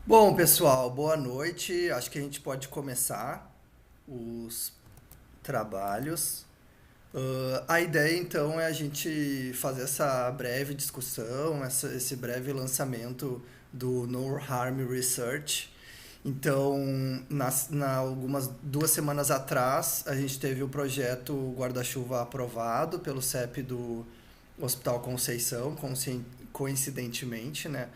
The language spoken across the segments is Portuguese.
Bom, pessoal, boa noite. Acho que a gente pode começar os trabalhos. A ideia, então, é a gente fazer essa breve discussão, esse breve lançamento do No Harm Research. Então, algumas 2 semanas atrás, a gente teve o projeto Guarda-Chuva aprovado pelo CEP do Hospital Conceição, coincidentemente, né?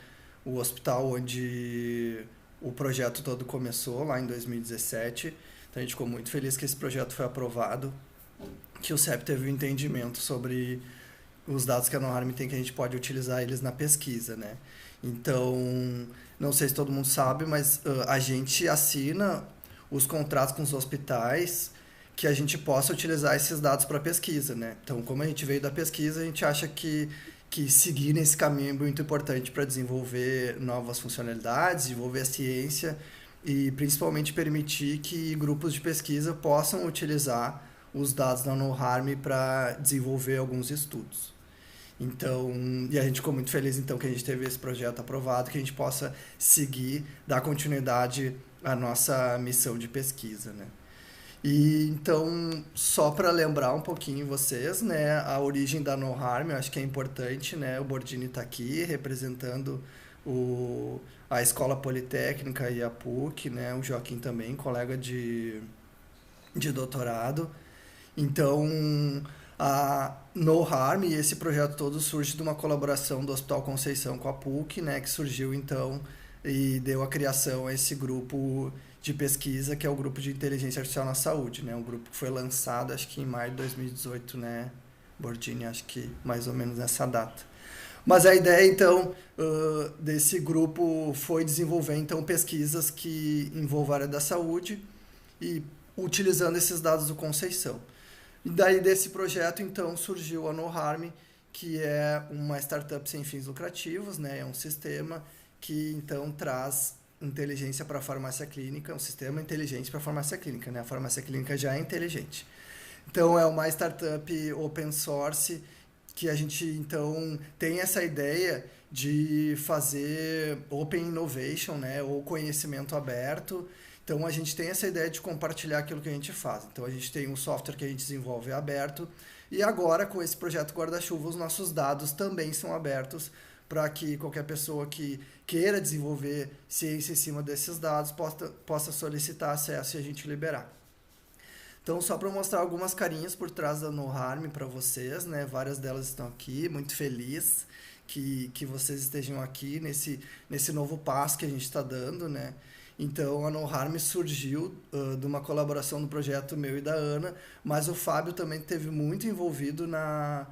O hospital onde o projeto todo começou, lá em 2017. Então, a gente ficou muito feliz que esse projeto foi aprovado, que o CEP teve um entendimento sobre os dados que a NoHarm tem, que a gente pode utilizar eles na pesquisa, né? Então, não sei se todo mundo sabe, mas a gente assina os contratos com os hospitais que a gente possa utilizar esses dados para pesquisa, né? Então, como a gente veio da pesquisa, a gente acha que seguir nesse caminho é muito importante para desenvolver novas funcionalidades, desenvolver a ciência e principalmente permitir que grupos de pesquisa possam utilizar os dados da NoHarm para desenvolver alguns estudos. Então, e a gente ficou muito feliz então que a gente teve esse projeto aprovado, que a gente possa seguir, dar continuidade à nossa missão de pesquisa, né? E então, só para lembrar um pouquinho vocês, né, a origem da No Harm, eu acho que é importante, né? O Bordini está aqui representando a Escola Politécnica e a PUC, né? O Joaquim também, colega de doutorado. Então, a No Harm e esse projeto todo surge de uma colaboração do Hospital Conceição com a PUC, né, que surgiu então e deu a criação a esse grupo de pesquisa, que é o grupo de inteligência artificial na saúde, né, um grupo que foi lançado acho que em maio de 2018, né, Bordini, acho que mais ou menos nessa data. Mas a ideia então desse grupo foi desenvolver então pesquisas que envolvam a área da saúde e utilizando esses dados do Conceição. E daí desse projeto, então, surgiu a No Harm, que é uma startup sem fins lucrativos, né? É um sistema que, então, traz inteligência para a farmácia clínica, um sistema inteligente para a farmácia clínica, né? A farmácia clínica já é inteligente. Então, é uma startup open source que a gente, então, tem essa ideia de fazer open innovation, né? Ou conhecimento aberto. Então a gente tem essa ideia de compartilhar aquilo que a gente faz. Então a gente tem um software que a gente desenvolve aberto e agora com esse projeto Guarda-Chuva os nossos dados também são abertos para que qualquer pessoa que queira desenvolver ciência em cima desses dados possa solicitar acesso e a gente liberar. Então, só para mostrar algumas carinhas por trás da No Harm para vocês, né? Várias delas estão aqui, muito feliz que vocês estejam aqui nesse novo passo que a gente está dando, né? Então, a No Harm surgiu de uma colaboração do projeto meu e da Ana, mas o Fábio também esteve muito envolvido na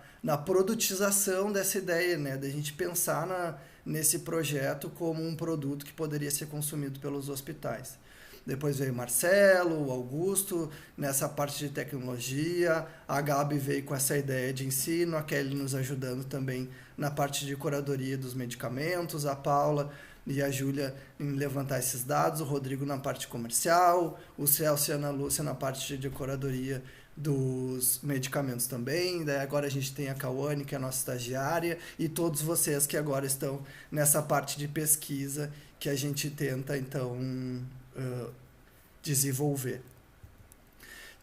produtização dessa ideia, né? Da gente pensar nesse projeto como um produto que poderia ser consumido pelos hospitais. Depois veio o Marcelo, o Augusto, nessa parte de tecnologia. A Gabi veio com essa ideia de ensino, a Kelly nos ajudando também na parte de curadoria dos medicamentos, a Paula e a Júlia em levantar esses dados, o Rodrigo na parte comercial, o Celso e a Ana Lúcia na parte de curadoria dos medicamentos também. Daí agora a gente tem a Cauane, que é a nossa estagiária, e todos vocês que agora estão nessa parte de pesquisa que a gente tenta, então, uh, desenvolver.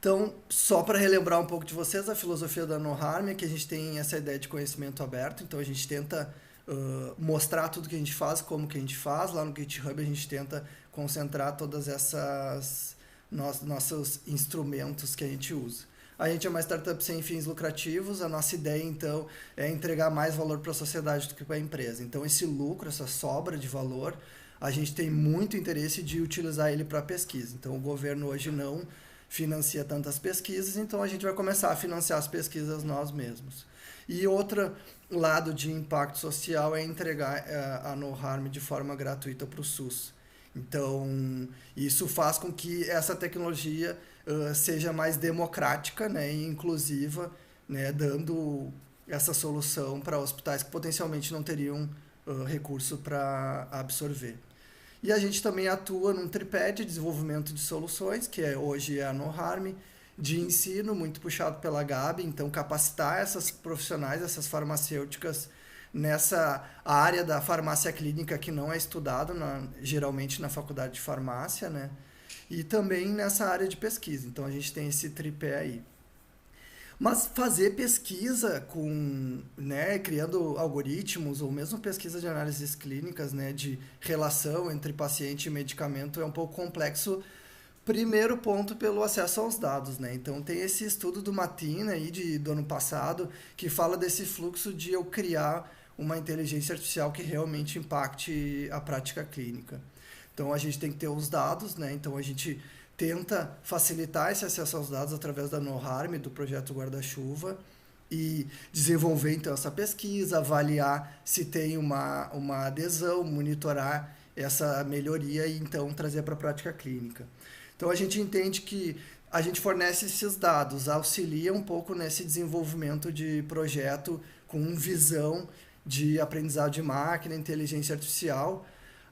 Então, só para relembrar um pouco de vocês, a filosofia da No Harm é que a gente tem essa ideia de conhecimento aberto, então a gente tenta mostrar tudo que a gente faz, como que a gente faz. Lá no GitHub a gente tenta concentrar todas essas nossos instrumentos que a gente usa. A gente é uma startup sem fins lucrativos, a nossa ideia então é entregar mais valor para a sociedade do que para a empresa. Então esse lucro, essa sobra de valor, a gente tem muito interesse de utilizar ele para pesquisa. Então o governo hoje não financia tantas pesquisas, então a gente vai começar a financiar as pesquisas nós mesmos. E outro lado de impacto social é entregar a No Harm de forma gratuita para o SUS. Então, isso faz com que essa tecnologia seja mais democrática, né, e inclusiva, né, dando essa solução para hospitais que potencialmente não teriam recurso para absorver. E a gente também atua num tripé de desenvolvimento de soluções, que hoje é a No Harm, de ensino, muito puxado pela Gabi, então capacitar essas profissionais, essas farmacêuticas nessa área da farmácia clínica que não é estudado geralmente na faculdade de farmácia, né? E também nessa área de pesquisa. Então a gente tem esse tripé aí. Mas fazer pesquisa com, né, criando algoritmos ou mesmo pesquisa de análises clínicas, né, de relação entre paciente e medicamento é um pouco complexo. Primeiro ponto pelo acesso aos dados, né? Então tem esse estudo do Matina aí do ano passado que fala desse fluxo de eu criar uma inteligência artificial que realmente impacte a prática clínica. Então a gente tem que ter os dados, né? Então a gente tenta facilitar esse acesso aos dados através da NoHarm, do projeto Guarda-Chuva, e desenvolver então essa pesquisa, avaliar se tem uma adesão, monitorar essa melhoria e então trazer para a prática clínica. Então a gente entende que a gente fornece esses dados, auxilia um pouco nesse desenvolvimento de projeto com visão de aprendizado de máquina, inteligência artificial.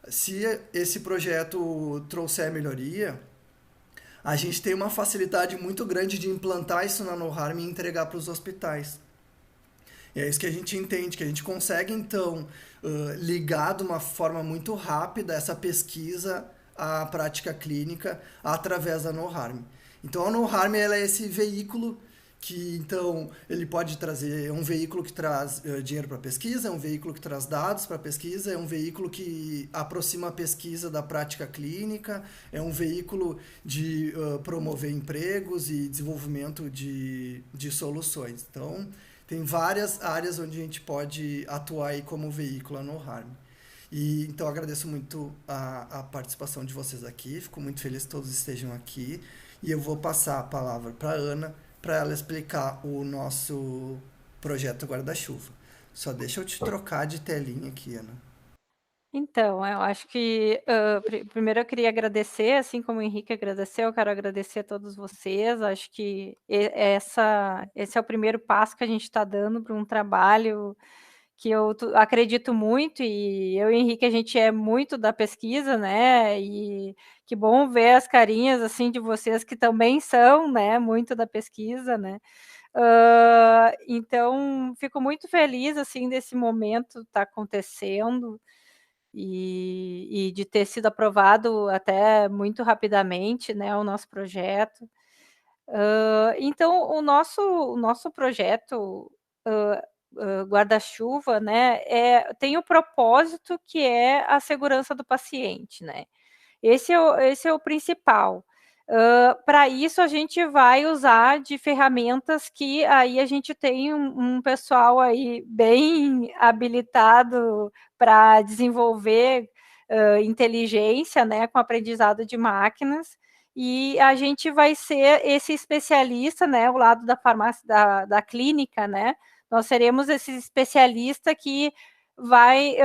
Se esse projeto trouxer melhoria, a gente tem uma facilidade muito grande de implantar isso na NoHarm e entregar para os hospitais. E é isso que a gente entende, que a gente consegue, então, ligar de uma forma muito rápida essa pesquisa à prática clínica através da NoHarm. Então, a NoHarm ela é esse veículo que, então, ele pode trazer, é um veículo que traz dinheiro para pesquisa, é um veículo que traz dados para pesquisa, é um veículo que aproxima a pesquisa da prática clínica, é um veículo de promover empregos e desenvolvimento de soluções. Então, tem várias áreas onde a gente pode atuar aí como veículo no NoHarm. E então agradeço muito a participação de vocês aqui, fico muito feliz que todos estejam aqui. E eu vou passar a palavra para a Ana para ela explicar o nosso projeto Guarda-Chuva. Só deixa eu te trocar de telinha aqui, Ana. Então, eu acho que, primeiro eu queria agradecer, assim como o Henrique agradeceu, eu quero agradecer a todos vocês. Acho que esse é o primeiro passo que a gente está dando para um trabalho que eu acredito muito, e eu e o Henrique, a gente é muito da pesquisa, né? E que bom ver as carinhas assim de vocês que também são, né, muito da pesquisa, né? Então, fico muito feliz assim desse momento estar acontecendo e de ter sido aprovado até muito rapidamente, né, o nosso projeto. Então o nosso projeto, Guarda-Chuva, né, tem o propósito que é a segurança do paciente, né. Esse é o principal. Para isso a gente vai usar de ferramentas que aí a gente tem um pessoal aí bem habilitado para desenvolver, inteligência, né, com aprendizado de máquinas, e a gente vai ser esse especialista, né, o lado da farmácia da clínica, né, nós seremos esse especialista que vai,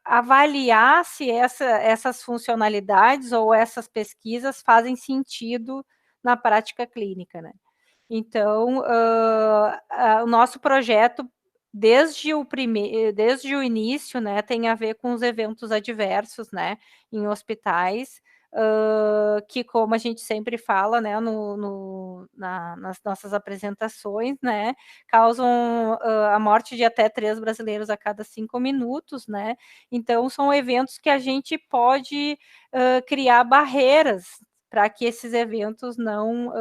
avaliar se essas funcionalidades ou essas pesquisas fazem sentido na prática clínica, né. Então, o nosso projeto, desde o início, né, tem a ver com os eventos adversos, né, em hospitais, que como a gente sempre fala, né, nas nossas apresentações, né, causam a morte de até 3 brasileiros a cada 5 minutos, né. Então são eventos que a gente pode, criar barreiras para que esses eventos não,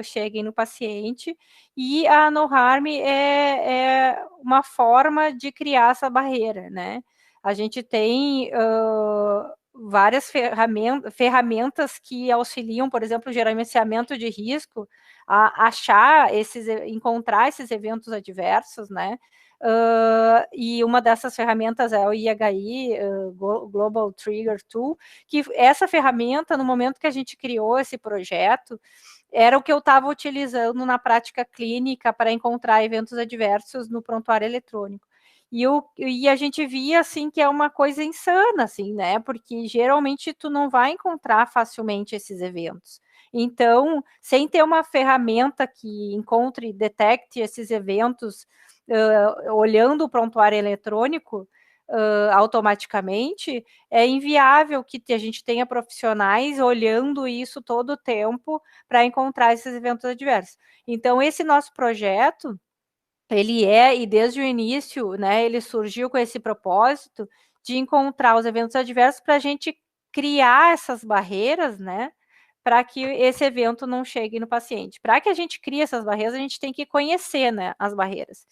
cheguem no paciente, e a NoHarm é uma forma de criar essa barreira, né. A gente tem, várias ferramentas que auxiliam, por exemplo, o gerenciamento de risco, a encontrar esses eventos adversos, né. E uma dessas ferramentas é o IHI, Global Trigger Tool, que essa ferramenta, no momento que a gente criou esse projeto, era o que eu estava utilizando na prática clínica para encontrar eventos adversos no prontuário eletrônico. E a gente via, assim, que é uma coisa insana, assim, né, porque geralmente tu não vai encontrar facilmente esses eventos. Então, sem ter uma ferramenta que encontre e detecte esses eventos, olhando o prontuário eletrônico, automaticamente, é inviável que a gente tenha profissionais olhando isso todo o tempo para encontrar esses eventos adversos. Então esse nosso projeto, e desde o início, né, ele surgiu com esse propósito de encontrar os eventos adversos para a gente criar essas barreiras, né, para que esse evento não chegue no paciente. Para que a gente crie essas barreiras, a gente tem que conhecer, né, as barreiras,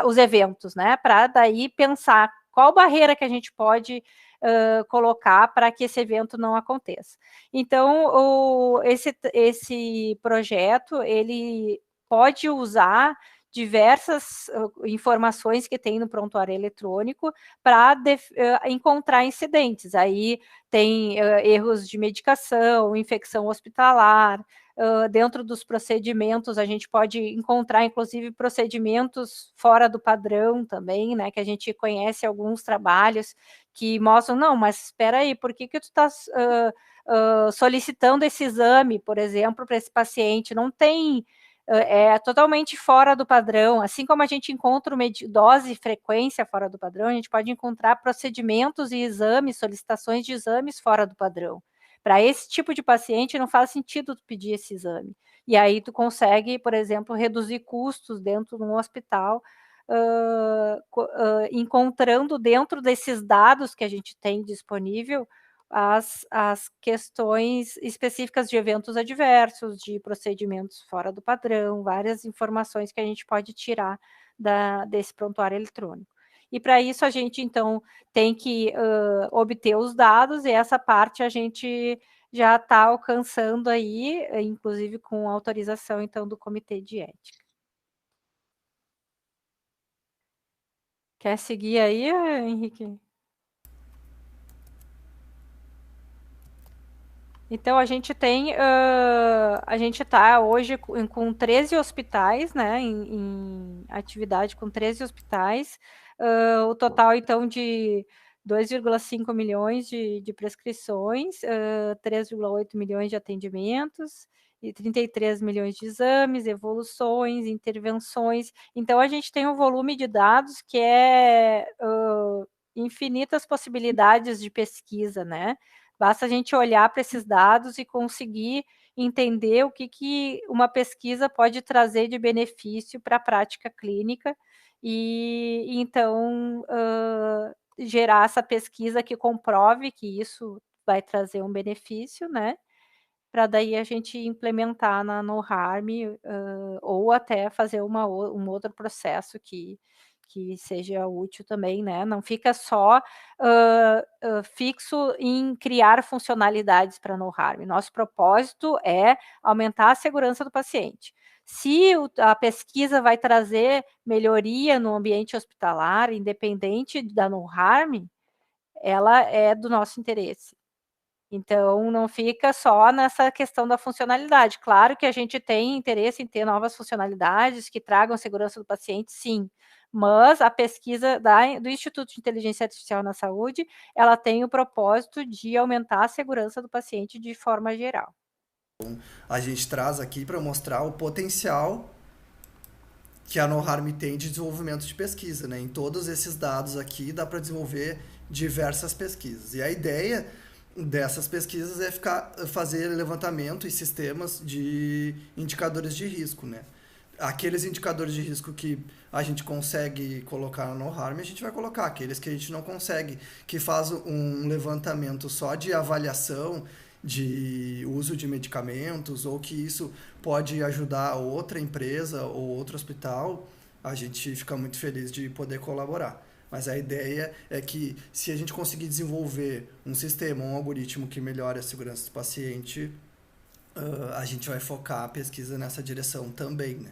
os eventos, né, para daí pensar qual barreira que a gente pode colocar para que esse evento não aconteça. Então, esse projeto, ele pode usar diversas informações que tem no prontuário eletrônico para encontrar incidentes. Aí tem erros de medicação, infecção hospitalar. Dentro dos procedimentos, a gente pode encontrar, inclusive, procedimentos fora do padrão também, né? Que a gente conhece alguns trabalhos que mostram, não, mas espera aí, por que tu estás solicitando esse exame, por exemplo, para esse paciente? Não tem é totalmente fora do padrão, assim como a gente encontra uma dose e frequência fora do padrão, a gente pode encontrar procedimentos e exames, solicitações de exames fora do padrão. Para esse tipo de paciente, não faz sentido tu pedir esse exame. E aí tu consegue, por exemplo, reduzir custos dentro de um hospital, encontrando dentro desses dados que a gente tem disponível, as questões específicas de eventos adversos, de procedimentos fora do padrão, várias informações que a gente pode tirar desse prontuário eletrônico. E para isso a gente, então, tem que obter os dados, e essa parte a gente já está alcançando aí, inclusive com autorização, então, do Comitê de Ética. Quer seguir aí, Henrique? Então, a gente tem, a gente está hoje com 13 hospitais, né, em atividade com 13 hospitais, o total, então, de 2,5 milhões de prescrições, 3,8 milhões de atendimentos, e 33 milhões de exames, evoluções, intervenções. Então, a gente tem um volume de dados que é infinitas possibilidades de pesquisa, né? Basta a gente olhar para esses dados e conseguir entender o que uma pesquisa pode trazer de benefício para a prática clínica e então gerar essa pesquisa que comprove que isso vai trazer um benefício, né? Para daí a gente implementar na NoHarm ou até fazer um outro processo que seja útil também, né? Não fica só fixo em criar funcionalidades para NoHarm. Nosso propósito é aumentar a segurança do paciente. Se a pesquisa vai trazer melhoria no ambiente hospitalar, independente da NoHarm, ela é do nosso interesse. Então, não fica só nessa questão da funcionalidade. Claro que a gente tem interesse em ter novas funcionalidades que tragam segurança do paciente, sim. Mas a pesquisa do Instituto de Inteligência Artificial na Saúde, ela tem o propósito de aumentar a segurança do paciente de forma geral. A gente traz aqui para mostrar o potencial que a NoHarm tem de desenvolvimento de pesquisa, né? Em todos esses dados aqui dá para desenvolver diversas pesquisas. E a ideia dessas pesquisas é fazer levantamento e sistemas de indicadores de risco, né? Aqueles indicadores de risco que a gente consegue colocar no NoHarm, a gente vai colocar. Aqueles que a gente não consegue, que faz um levantamento só de avaliação de uso de medicamentos, ou que isso pode ajudar outra empresa ou outro hospital, a gente fica muito feliz de poder colaborar. Mas a ideia é que, se a gente conseguir desenvolver um sistema, um algoritmo que melhore a segurança do paciente, a gente vai focar a pesquisa nessa direção também, né?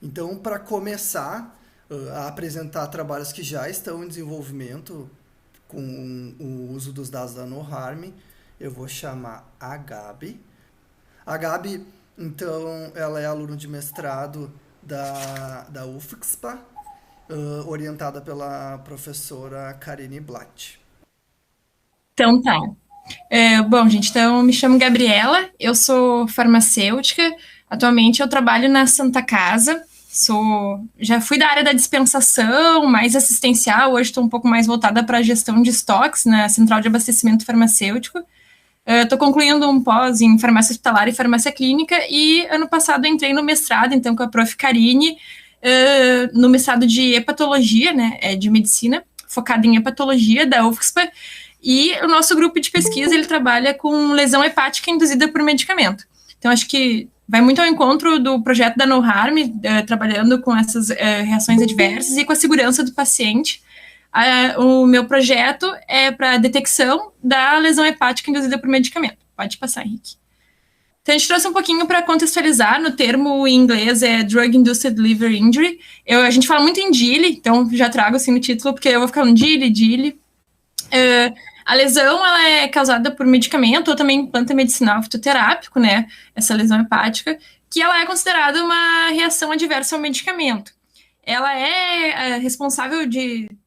Então, para começar a apresentar trabalhos que já estão em desenvolvimento com o uso dos dados da NoHarm, eu vou chamar a Gabi. A Gabi, então, ela é aluna de mestrado da UFSPA, orientada pela professora Karine Blatt. Então tá. Bom, gente, então eu me chamo Gabriela, eu sou farmacêutica, atualmente eu trabalho na Santa Casa, já fui da área da dispensação, mais assistencial, hoje estou um pouco mais voltada para a gestão de estoques na Central de Abastecimento Farmacêutico. Estou concluindo um pós em farmácia hospitalar e farmácia clínica, e ano passado entrei no mestrado, então, com a prof. Karine, no mestrado de hepatologia, né, de medicina, focado em hepatologia da UFSPA, e o nosso grupo de pesquisa, ele trabalha com lesão hepática induzida por medicamento. Então, acho que vai muito ao encontro do projeto da No Harm, trabalhando com essas reações adversas e com a segurança do paciente. O meu projeto é para detecção da lesão hepática induzida por medicamento. Pode passar, Henrique. Então, a gente trouxe um pouquinho para contextualizar, no termo em inglês é Drug Induced Liver Injury. A gente fala muito em DILI, então já trago assim no título, porque eu vou ficar no DILI. A lesão, ela é causada por medicamento ou também planta medicinal fitoterápico, né? Essa lesão hepática, que ela é considerada uma reação adversa ao medicamento. Ela é responsável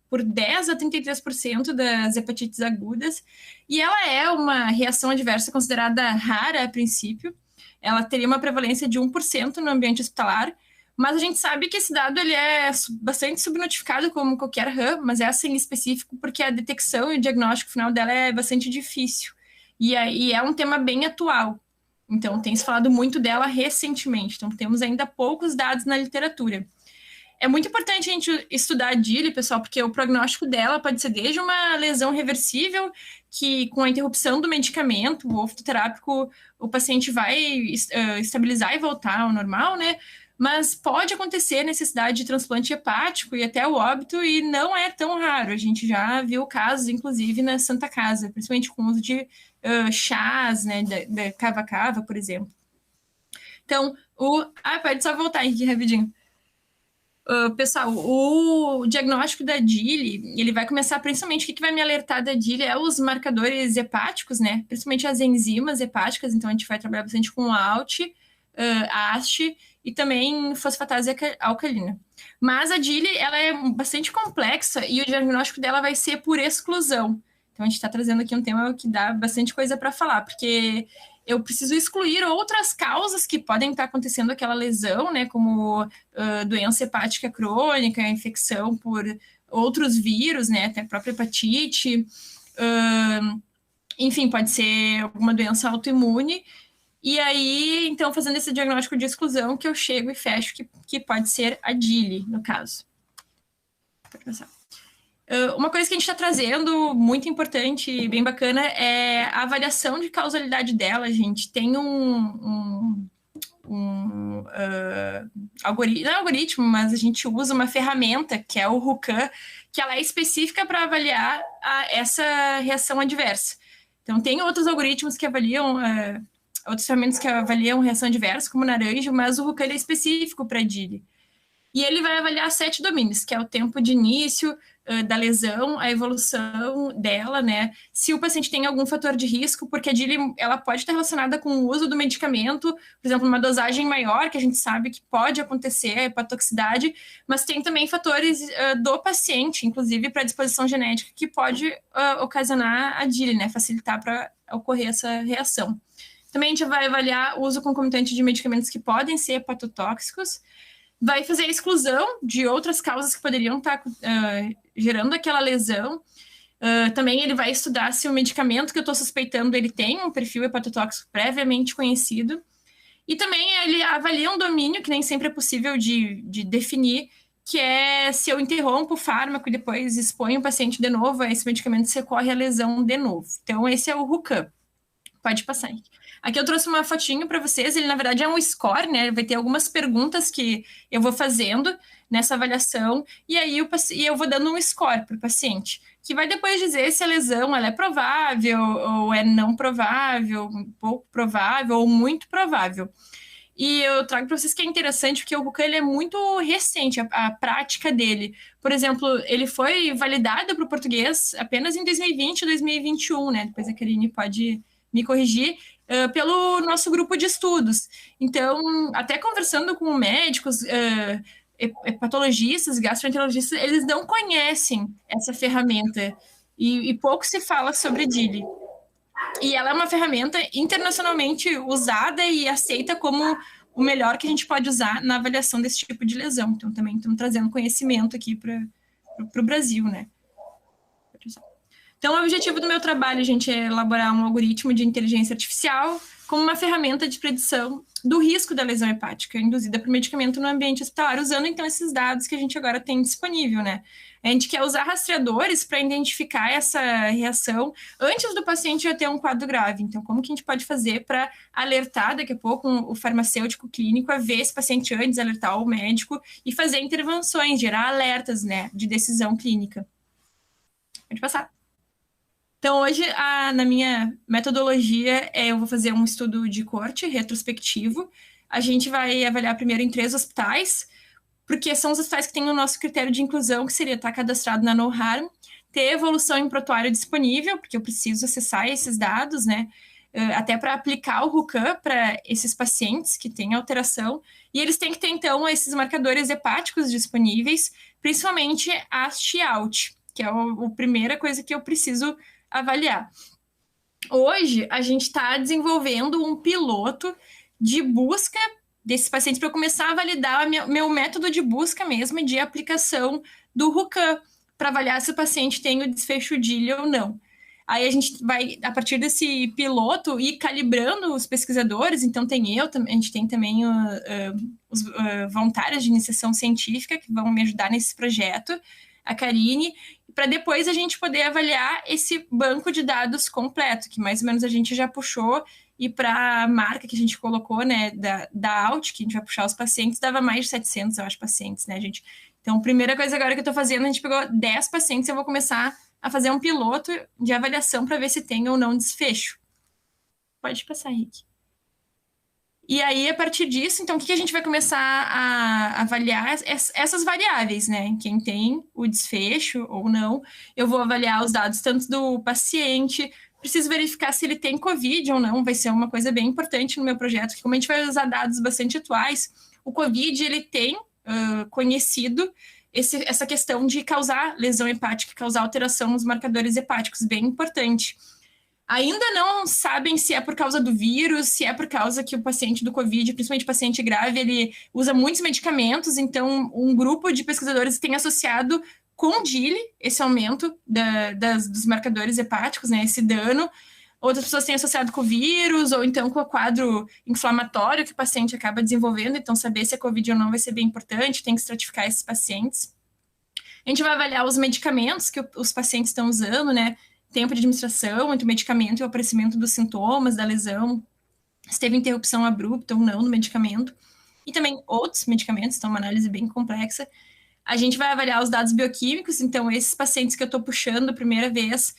por 10 a 33% das hepatites agudas, e ela é uma reação adversa considerada rara a princípio. Ela teria uma prevalência de 1% no ambiente hospitalar, mas a gente sabe que esse dado ele é bastante subnotificado como qualquer RAM, mas essa em específico porque a detecção e o diagnóstico final dela é bastante difícil. E é um tema bem atual. Então, tem se falado muito dela recentemente. Então, temos ainda poucos dados na literatura. É muito importante a gente estudar a DILI, pessoal, porque o prognóstico dela pode ser desde uma lesão reversível, que com a interrupção do medicamento, o fitoterápico, o paciente vai estabilizar e voltar ao normal, né? Mas pode acontecer necessidade de transplante hepático e até o óbito, e não é tão raro. A gente já viu casos, inclusive, na Santa Casa, principalmente com o uso de chás, né, da cava-cava, por exemplo. Então, pode só voltar aqui rapidinho. Pessoal, o diagnóstico da DILI, ele vai começar principalmente, o que vai me alertar da DILI é os marcadores hepáticos, né? Principalmente as enzimas hepáticas, então a gente vai trabalhar bastante com ALT, AST e também fosfatase alcalina. Mas a DILI, ela é bastante complexa e o diagnóstico dela vai ser por exclusão. Então a gente está trazendo aqui um tema que dá bastante coisa para falar, porque eu preciso excluir outras causas que podem estar acontecendo aquela lesão, né, como doença hepática crônica, infecção por outros vírus, né, até a própria hepatite, enfim, pode ser alguma doença autoimune, e aí, então, fazendo esse diagnóstico de exclusão, que eu chego e fecho que pode ser a DILI, no caso. Pode passar. Uma coisa que a gente está trazendo, muito importante e bem bacana, é a avaliação de causalidade dela. A gente tem algoritmo, não é algoritmo, mas a gente usa uma ferramenta, que é o RUCAN, que ela é específica para avaliar essa reação adversa. Então, tem outros algoritmos que avaliam, outras ferramentas que avaliam reação adversa, como o Naranjo, mas o RUCAN é específico para a DILI. E ele vai avaliar 7 domínios, que é o tempo de início da lesão, a evolução dela, né? Se o paciente tem algum fator de risco, porque a DILI, ela pode estar relacionada com o uso do medicamento, por exemplo, uma dosagem maior, que a gente sabe que pode acontecer, a hepatotoxicidade, mas tem também fatores do paciente, inclusive predisposição genética, que pode ocasionar a DILI, né? Facilitar para ocorrer essa reação. Também a gente vai avaliar o uso concomitante de medicamentos que podem ser hepatotóxicos, vai fazer a exclusão de outras causas que poderiam estar gerando aquela lesão. Também ele vai estudar se o medicamento que eu estou suspeitando ele tem um perfil hepatotóxico previamente conhecido. E também ele avalia um domínio que nem sempre é possível de definir, que é se eu interrompo o fármaco e depois exponho o paciente de novo a esse medicamento, se ocorre a lesão de novo. Então, esse é o RUCAN. Pode passar. Aqui eu trouxe uma fotinho para vocês, ele na verdade é um score, né? Vai ter algumas perguntas que eu vou fazendo nessa avaliação, e aí eu vou dando um score para o paciente, que vai depois dizer se a lesão ela é provável, ou é não provável, pouco provável, ou muito provável. E eu trago para vocês que é interessante, porque o RUCAN ele é muito recente, a prática dele. Por exemplo, ele foi validado para o português apenas em 2020 e 2021, né? Depois a Karine pode me corrigir, pelo nosso grupo de estudos. Então, até conversando com médicos, hepatologistas, gastroenterologistas, eles não conhecem essa ferramenta e pouco se fala sobre DILI. E ela é uma ferramenta internacionalmente usada e aceita como o melhor que a gente pode usar na avaliação desse tipo de lesão. Então, também estamos trazendo conhecimento aqui para o Brasil, né? Então, o objetivo do meu trabalho, gente, é elaborar um algoritmo de inteligência artificial como uma ferramenta de predição do risco da lesão hepática induzida por medicamento no ambiente hospitalar, usando então esses dados que a gente agora tem disponível, né? A gente quer usar rastreadores para identificar essa reação antes do paciente já ter um quadro grave. Então, como que a gente pode fazer para alertar daqui a pouco o farmacêutico clínico a ver esse paciente antes, alertar o médico e fazer intervenções, gerar alertas, né, de decisão clínica. Pode passar. Então, hoje, na minha metodologia, eu vou fazer um estudo de corte retrospectivo. A gente vai avaliar primeiro em 3 hospitais, porque são os hospitais que têm o nosso critério de inclusão, que seria estar cadastrado na NOHARM, ter evolução em prontuário disponível, porque eu preciso acessar esses dados, né? Até para aplicar o RUCAM para esses pacientes que têm alteração. E eles têm que ter, então, esses marcadores hepáticos disponíveis, principalmente a AST-ALT, que é a primeira coisa que eu preciso avaliar. Hoje, a gente está desenvolvendo um piloto de busca desses pacientes para eu começar a validar meu método de busca mesmo de aplicação do RUCAM, para avaliar se o paciente tem o desfecho DILI ou não. Aí a gente vai, a partir desse piloto, ir calibrando os pesquisadores. Então, a gente tem também os voluntários de iniciação científica que vão me ajudar nesse projeto, a Karine, para depois a gente poder avaliar esse banco de dados completo, que mais ou menos a gente já puxou, e para a marca que a gente colocou, né, da ALT, que a gente vai puxar os pacientes, dava mais de 700, eu acho, pacientes, né, gente? Então, a primeira coisa agora que eu estou fazendo, a gente pegou 10 pacientes e eu vou começar a fazer um piloto de avaliação para ver se tem ou não desfecho. Pode passar, Henrique. E aí, a partir disso, então, o que a gente vai começar a avaliar? Essas variáveis, né? Quem tem o desfecho ou não. Eu vou avaliar os dados tanto do paciente, preciso verificar se ele tem COVID ou não, vai ser uma coisa bem importante no meu projeto, que como a gente vai usar dados bastante atuais, o COVID, ele tem conhecido essa questão de causar lesão hepática, causar alteração nos marcadores hepáticos, bem importante. Ainda não sabem se é por causa do vírus, se é por causa que o paciente do COVID, principalmente paciente grave, ele usa muitos medicamentos, então um grupo de pesquisadores tem associado com o DILI esse aumento dos marcadores hepáticos, né, esse dano. Outras pessoas têm associado com o vírus, ou então com o quadro inflamatório que o paciente acaba desenvolvendo, então saber se é COVID ou não vai ser bem importante, tem que estratificar esses pacientes. A gente vai avaliar os medicamentos que os pacientes estão usando, né, tempo de administração entre o medicamento e o aparecimento dos sintomas da lesão, se teve interrupção abrupta ou não no medicamento, e também outros medicamentos, então uma análise bem complexa. A gente vai avaliar os dados bioquímicos, então esses pacientes que eu estou puxando a primeira vez,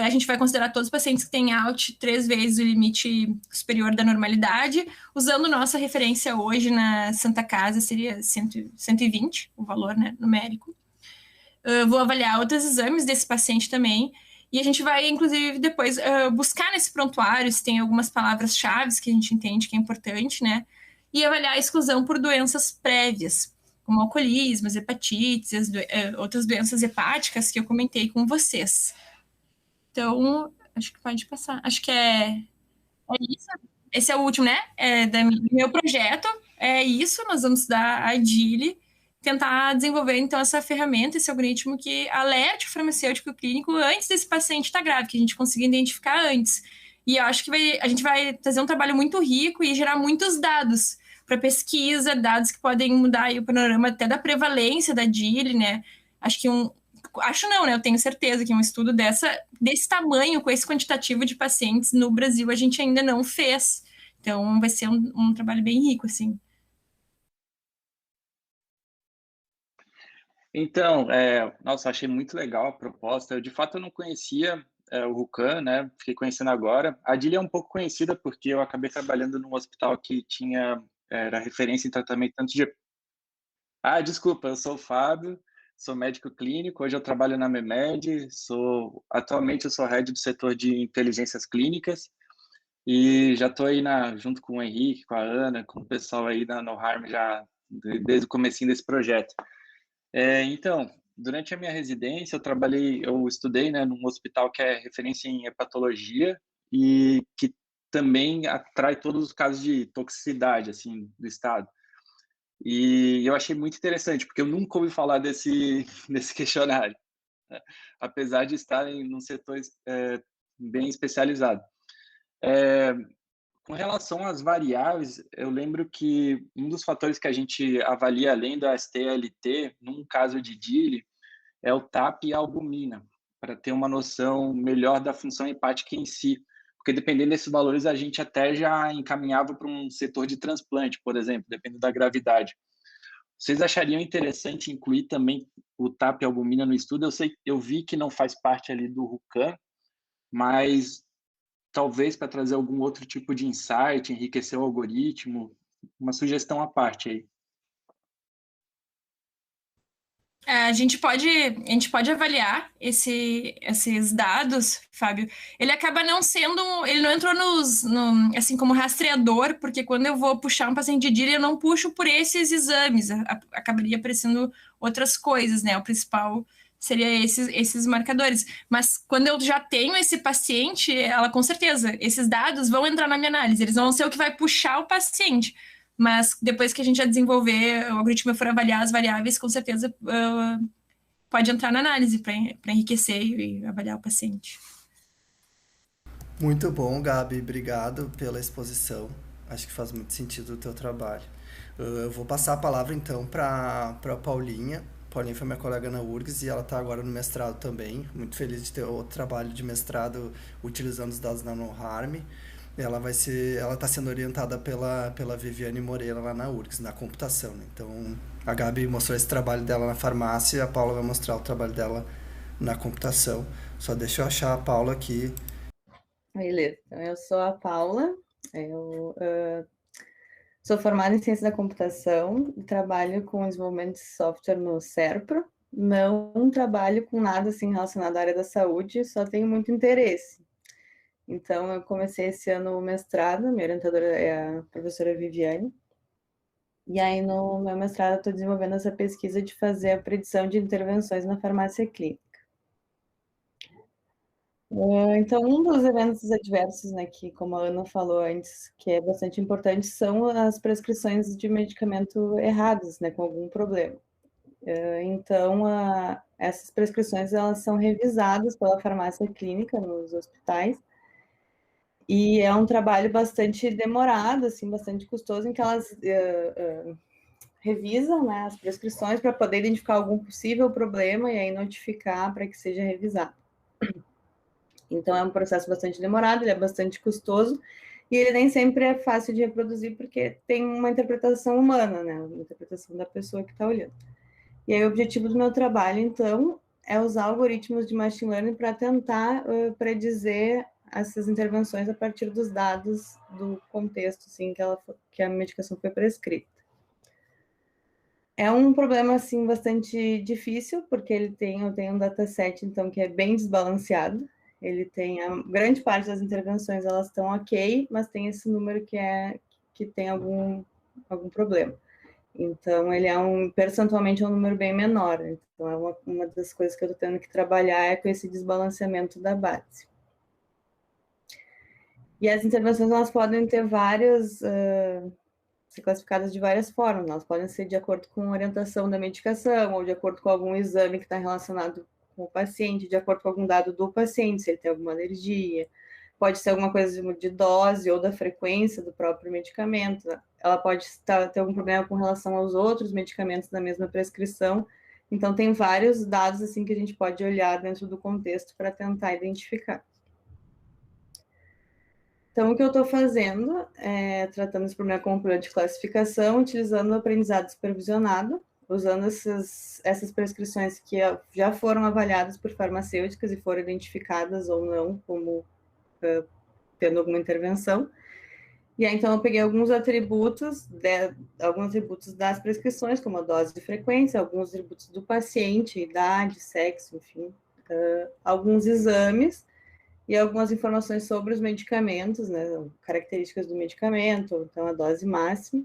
a gente vai considerar todos os pacientes que têm ALT 3 vezes o limite superior da normalidade, usando nossa referência hoje na Santa Casa, seria 120, o valor, né, numérico. Vou avaliar outros exames desse paciente também, e a gente vai, inclusive, depois buscar nesse prontuário se tem algumas palavras-chave que a gente entende que é importante, né? E avaliar a exclusão por doenças prévias, como alcoolismo, hepatites, outras doenças hepáticas que eu comentei com vocês. Então, acho que pode passar. Acho que é isso. Esse é o último, né? Do meu projeto. É isso, nós vamos dar a DILI, tentar desenvolver, então, essa ferramenta, esse algoritmo que alerte o farmacêutico clínico antes desse paciente estar grave, que a gente consiga identificar antes. E eu acho que a gente vai fazer um trabalho muito rico e gerar muitos dados para pesquisa, dados que podem mudar aí o panorama até da prevalência da DILI, né? Acho não, né? Eu tenho certeza que um estudo desse tamanho, com esse quantitativo de pacientes no Brasil, a gente ainda não fez. Então, vai ser um trabalho bem rico, assim. Então, nossa, achei muito legal a proposta. Eu, de fato, eu não conhecia o RUCAM, né? Fiquei conhecendo agora. A DILI é um pouco conhecida porque eu acabei trabalhando num hospital que era referência em tratamento tanto de... Desculpa, eu sou o Fábio, sou médico clínico, hoje eu trabalho na MEMED, atualmente eu sou head do setor de inteligências clínicas e já estou aí junto com o Henrique, com a Ana, com o pessoal aí da NOHARM já desde o comecinho desse projeto. Então, durante a minha residência, eu estudei, né, num hospital que é referência em hepatologia e que também atrai todos os casos de toxicidade, assim, do estado. E eu achei muito interessante, porque eu nunca ouvi falar desse questionário, né, apesar de estar num setor bem especializado. Com relação às variáveis, eu lembro que um dos fatores que a gente avalia além do STLT, num caso de DILI, é o TAP e a albumina, para ter uma noção melhor da função hepática em si. Porque dependendo desses valores, a gente até já encaminhava para um setor de transplante, por exemplo, dependendo da gravidade. Vocês achariam interessante incluir também o TAP e a albumina no estudo? Eu vi que não faz parte ali do RUCAM, mas talvez para trazer algum outro tipo de insight, enriquecer o algoritmo, uma sugestão à parte aí. A gente pode avaliar esses dados, Fábio. Ele acaba não sendo, ele não entrou assim como rastreador, porque quando eu vou puxar um paciente de DILI, eu não puxo por esses exames, acabaria aparecendo outras coisas, né? O principal seria esses marcadores. Mas quando eu já tenho esse paciente, ela com certeza, esses dados vão entrar na minha análise, eles vão ser o que vai puxar o paciente. Mas depois que a gente já desenvolver o algoritmo e for avaliar as variáveis, com certeza pode entrar na análise para enriquecer e avaliar o paciente. Muito bom, Gabi. Obrigado pela exposição. Acho que faz muito sentido o teu trabalho. Eu vou passar a palavra então para a Paulinha. Paulinha foi minha colega na URGS e ela está agora no mestrado também. Muito feliz de ter outro trabalho de mestrado utilizando os dados da NanoHarm. Ela está sendo orientada pela Viviane Moreira lá na URGS, na computação, né? Então, a Gabi mostrou esse trabalho dela na farmácia, a Paula vai mostrar o trabalho dela na computação. Só deixa eu achar a Paula aqui. Beleza, então eu sou a Paula, eu sou formada em Ciência da Computação e trabalho com desenvolvimento de software no SERPRO. Não trabalho com nada assim relacionado à área da saúde, só tenho muito interesse. Então, eu comecei esse ano o mestrado, minha orientadora é a professora Viviane. E aí, no meu mestrado, eu estou desenvolvendo essa pesquisa de fazer a predição de intervenções na farmácia clínica. Então, um dos eventos adversos, né, que, como a Ana falou antes, que é bastante importante, são as prescrições de medicamento errados, né, com algum problema. Então, essas prescrições, elas são revisadas pela farmácia clínica nos hospitais, e é um trabalho bastante demorado, assim, bastante custoso, em que elas revisam, né, as prescrições para poder identificar algum possível problema e aí notificar para que seja revisado. Então, é um processo bastante demorado, ele é bastante custoso, e ele nem sempre é fácil de reproduzir, porque tem uma interpretação humana, né, uma interpretação da pessoa que está olhando. E aí, o objetivo do meu trabalho, então, é usar algoritmos de machine learning para tentar predizer essas intervenções a partir dos dados do contexto, assim, que a medicação foi prescrita. É um problema, assim, bastante difícil, porque eu tenho um dataset, então, que é bem desbalanceado. Ele tem a grande parte das intervenções, elas estão ok, mas tem esse número que tem algum problema. Então, ele percentualmente é um número bem menor. Então, é uma das coisas que eu estou tendo que trabalhar é com esse desbalanceamento da base. E as intervenções, elas podem ter ser classificadas de várias formas. Elas podem ser de acordo com a orientação da medicação, ou de acordo com algum exame que está relacionado com o paciente, de acordo com algum dado do paciente, se ele tem alguma alergia. Pode ser alguma coisa de dose ou da frequência do próprio medicamento. Ela pode ter algum problema com relação aos outros medicamentos da mesma prescrição. Então, tem vários dados assim que a gente pode olhar dentro do contexto para tentar identificar. Então, o que eu estou fazendo é tratando esse problema como problema de classificação, utilizando o aprendizado supervisionado, usando essas prescrições que já foram avaliadas por farmacêuticas e foram identificadas ou não como tendo alguma intervenção. E aí, então, eu peguei alguns atributos das prescrições, como a dose de frequência, alguns atributos do paciente, idade, sexo, enfim, alguns exames e algumas informações sobre os medicamentos, né, características do medicamento, então a dose máxima,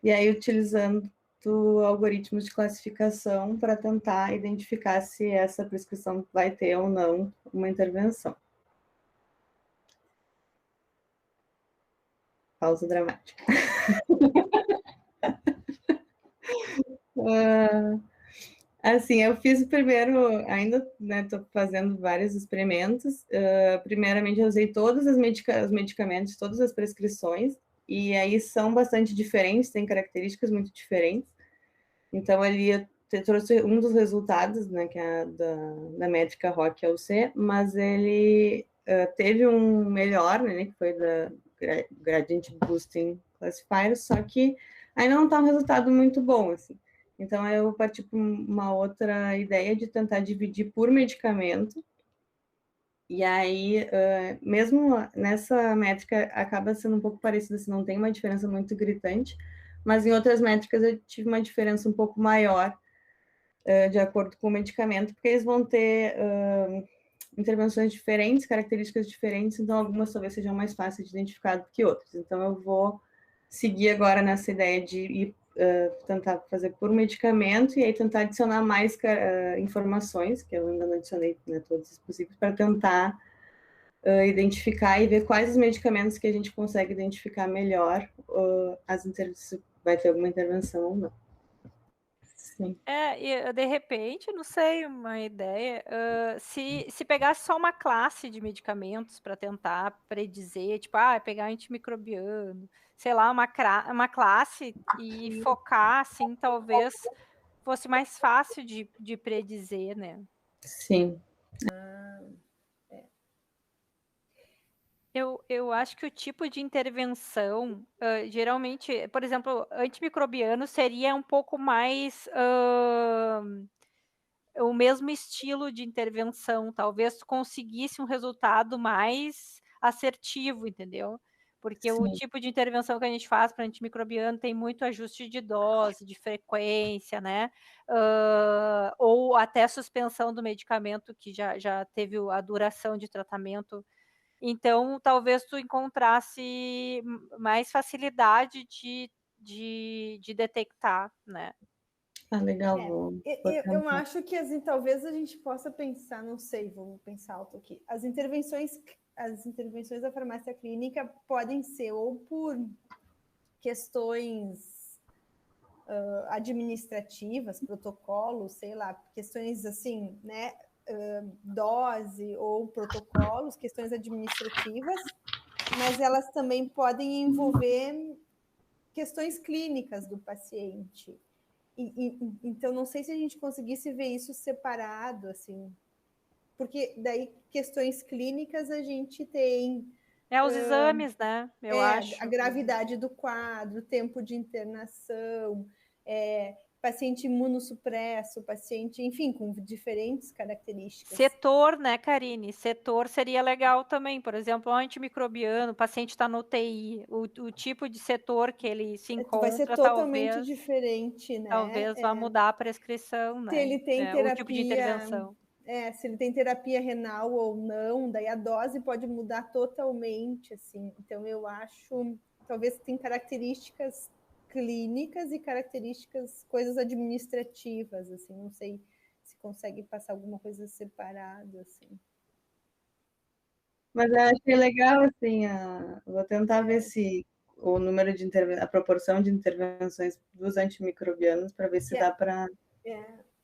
e aí utilizando algoritmos de classificação para tentar identificar se essa prescrição vai ter ou não uma intervenção. Pausa dramática. Assim, eu fiz o primeiro, ainda, né, tô fazendo vários experimentos. Primeiramente, eu usei todos os medicamentos, todas as prescrições, e aí são bastante diferentes, têm características muito diferentes. Então, ali eu trouxe um dos resultados, né, que é da métrica ROC-LC, mas ele teve um melhor, né, que foi da Gradient Boosting Classifier, só que ainda não está um resultado muito bom, assim. Então, eu parti para uma outra ideia de tentar dividir por medicamento. E aí, mesmo nessa métrica, acaba sendo um pouco parecida, assim, não tem uma diferença muito gritante, mas em outras métricas eu tive uma diferença um pouco maior, de acordo com o medicamento, porque eles vão ter intervenções diferentes, características diferentes, então algumas talvez sejam mais fáceis de identificar do que outras. Então, eu vou seguir agora nessa ideia de ir tentar fazer por medicamento e aí tentar adicionar mais informações, que eu ainda não adicionei, né, todos os possíveis, para tentar identificar e ver quais os medicamentos que a gente consegue identificar melhor, se vai ter alguma intervenção ou não. Sim. E de repente, não sei, uma ideia, se pegasse só uma classe de medicamentos para tentar predizer, tipo, pegar antimicrobiano, sei lá, uma classe e focar, assim, talvez fosse mais fácil de predizer, né? Sim. Eu acho que o tipo de intervenção, geralmente, por exemplo, antimicrobiano seria um pouco mais o mesmo estilo de intervenção, talvez tu conseguisse um resultado mais assertivo, entendeu? Porque o Sim. tipo de intervenção que a gente faz para antimicrobiano tem muito ajuste de dose, de frequência, né? Ou até suspensão do medicamento que já teve a duração de tratamento. Então, talvez tu encontrasse mais facilidade de detectar, né? Legal, vou eu acho que talvez a gente possa pensar, não sei, vou pensar alto aqui. As intervenções da farmácia clínica podem ser ou por questões administrativas, protocolos, sei lá, questões assim, né? Dose ou protocolos, questões administrativas, mas elas também podem envolver questões clínicas do paciente. Então, não sei se a gente conseguisse ver isso separado, assim, porque daí questões clínicas a gente tem... Os exames, né? Eu acho. A gravidade do quadro, tempo de internação, paciente imunossupresso, paciente, enfim, com diferentes características. Setor, né, Karine? Setor seria legal também. Por exemplo, antimicrobiano, o paciente está no UTI, o tipo de setor que ele se encontra, vai ser totalmente diferente, né? Talvez vá mudar a prescrição, né? Se ele tem terapia, o tipo de intervenção. Se ele tem terapia renal ou não, daí a dose pode mudar totalmente, assim. Então, eu acho, talvez tem características clínicas e características, coisas administrativas, assim, não sei se consegue passar alguma coisa separada, assim. Mas eu achei legal, assim, vou tentar ver se o número de a proporção de intervenções dos antimicrobianos, para ver se dá para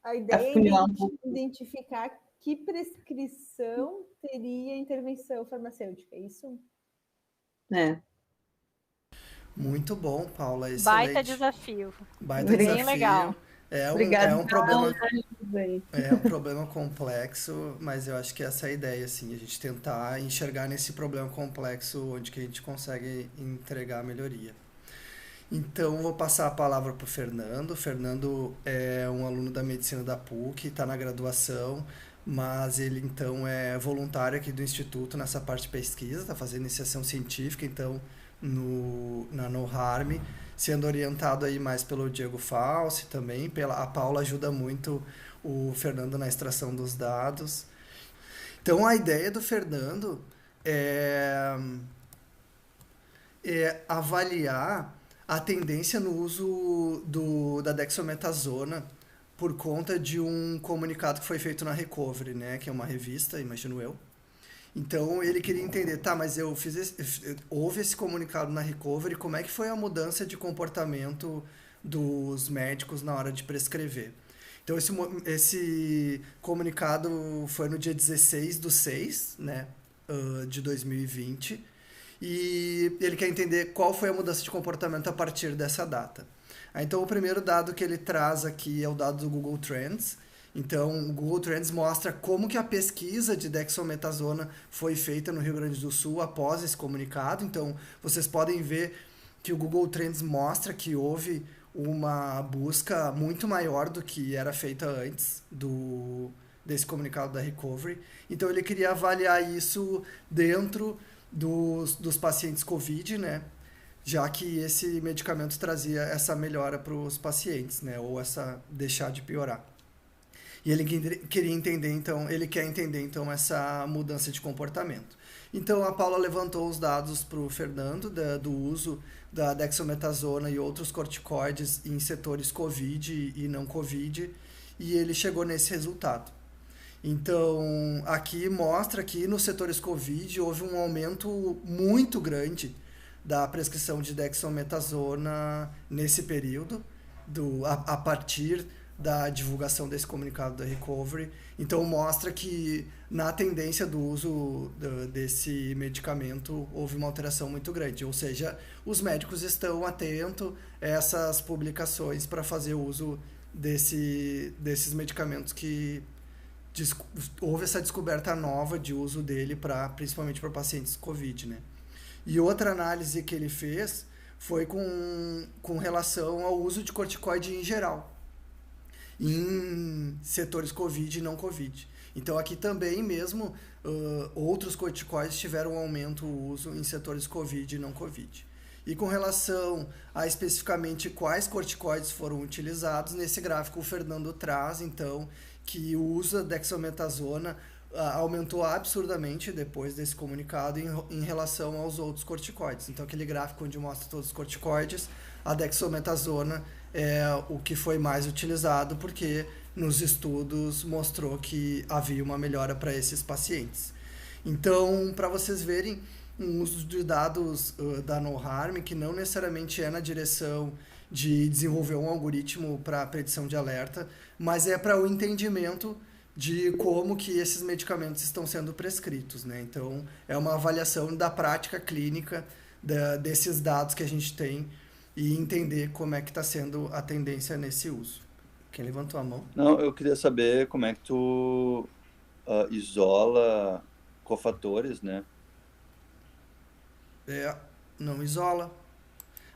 a ideia é identificar que prescrição teria intervenção farmacêutica, é isso? Muito bom, Paula. Excelente. Baita desafio. Baita Bem desafio. legal. Obrigada, um problema. É um problema complexo, mas eu acho que essa é a ideia, assim, a gente tentar enxergar nesse problema complexo onde que a gente consegue entregar a melhoria. Então, vou passar a palavra para o Fernando. O Fernando é um aluno da medicina da PUC, está na graduação, mas ele, então, é voluntário aqui do Instituto nessa parte de pesquisa, está fazendo iniciação científica, então, na No Harm, sendo orientado aí mais pelo Diego Falsi também, a Paula ajuda muito o Fernando na extração dos dados. Então, a ideia do Fernando é avaliar a tendência no uso da dexametasona por conta de um comunicado que foi feito na Recovery, né, que é uma revista, imagino eu. Então, ele queria entender, mas houve esse comunicado na Recovery, como é que foi a mudança de comportamento dos médicos na hora de prescrever? Então, esse comunicado foi no dia 16/6, né, de 2020, e ele quer entender qual foi a mudança de comportamento a partir dessa data. Então, o primeiro dado que ele traz aqui é o dado do Google Trends. Então, o Google Trends mostra como que a pesquisa de dexametasona foi feita no Rio Grande do Sul após esse comunicado. Então, vocês podem ver que o Google Trends mostra que houve uma busca muito maior do que era feita antes desse comunicado da Recovery. Então, ele queria avaliar isso dentro dos pacientes COVID, né? Já que esse medicamento trazia essa melhora para os pacientes, né? Ou essa deixar de piorar. E ele queria entender, então, ele quer entender, então, essa mudança de comportamento. Então, a Paula levantou os dados para o Fernando do uso da dexametasona e outros corticoides em setores COVID e não COVID, e ele chegou nesse resultado. Então, aqui mostra que nos setores COVID houve um aumento muito grande da prescrição de dexametasona nesse período, a partir da divulgação desse comunicado da Recovery. Então, mostra que na tendência do uso desse medicamento houve uma alteração muito grande. Ou seja, os médicos estão atentos a essas publicações para fazer uso desses medicamentos que houve essa descoberta nova de uso dele principalmente para pacientes COVID, né? E outra análise que ele fez foi com relação ao uso de corticoide em geral, em setores COVID e não COVID. Então, aqui também mesmo, outros corticoides tiveram um aumento o uso em setores COVID e não COVID. E com relação a especificamente quais corticoides foram utilizados, nesse gráfico o Fernando traz, então, que o uso da dexametasona aumentou absurdamente depois desse comunicado em relação aos outros corticoides. Então, aquele gráfico onde mostra todos os corticoides, a dexametasona é o que foi mais utilizado, porque nos estudos mostrou que havia uma melhora para esses pacientes. Então, para vocês verem, um uso de dados da No Harm, que não necessariamente é na direção de desenvolver um algoritmo para predição de alerta, mas é para o entendimento de como que esses medicamentos estão sendo prescritos, né? Então, é uma avaliação da prática clínica desses dados que a gente tem e entender como é que está sendo a tendência nesse uso. Quem levantou a mão? Não, eu queria saber como é que tu isola cofatores, né? Não isola.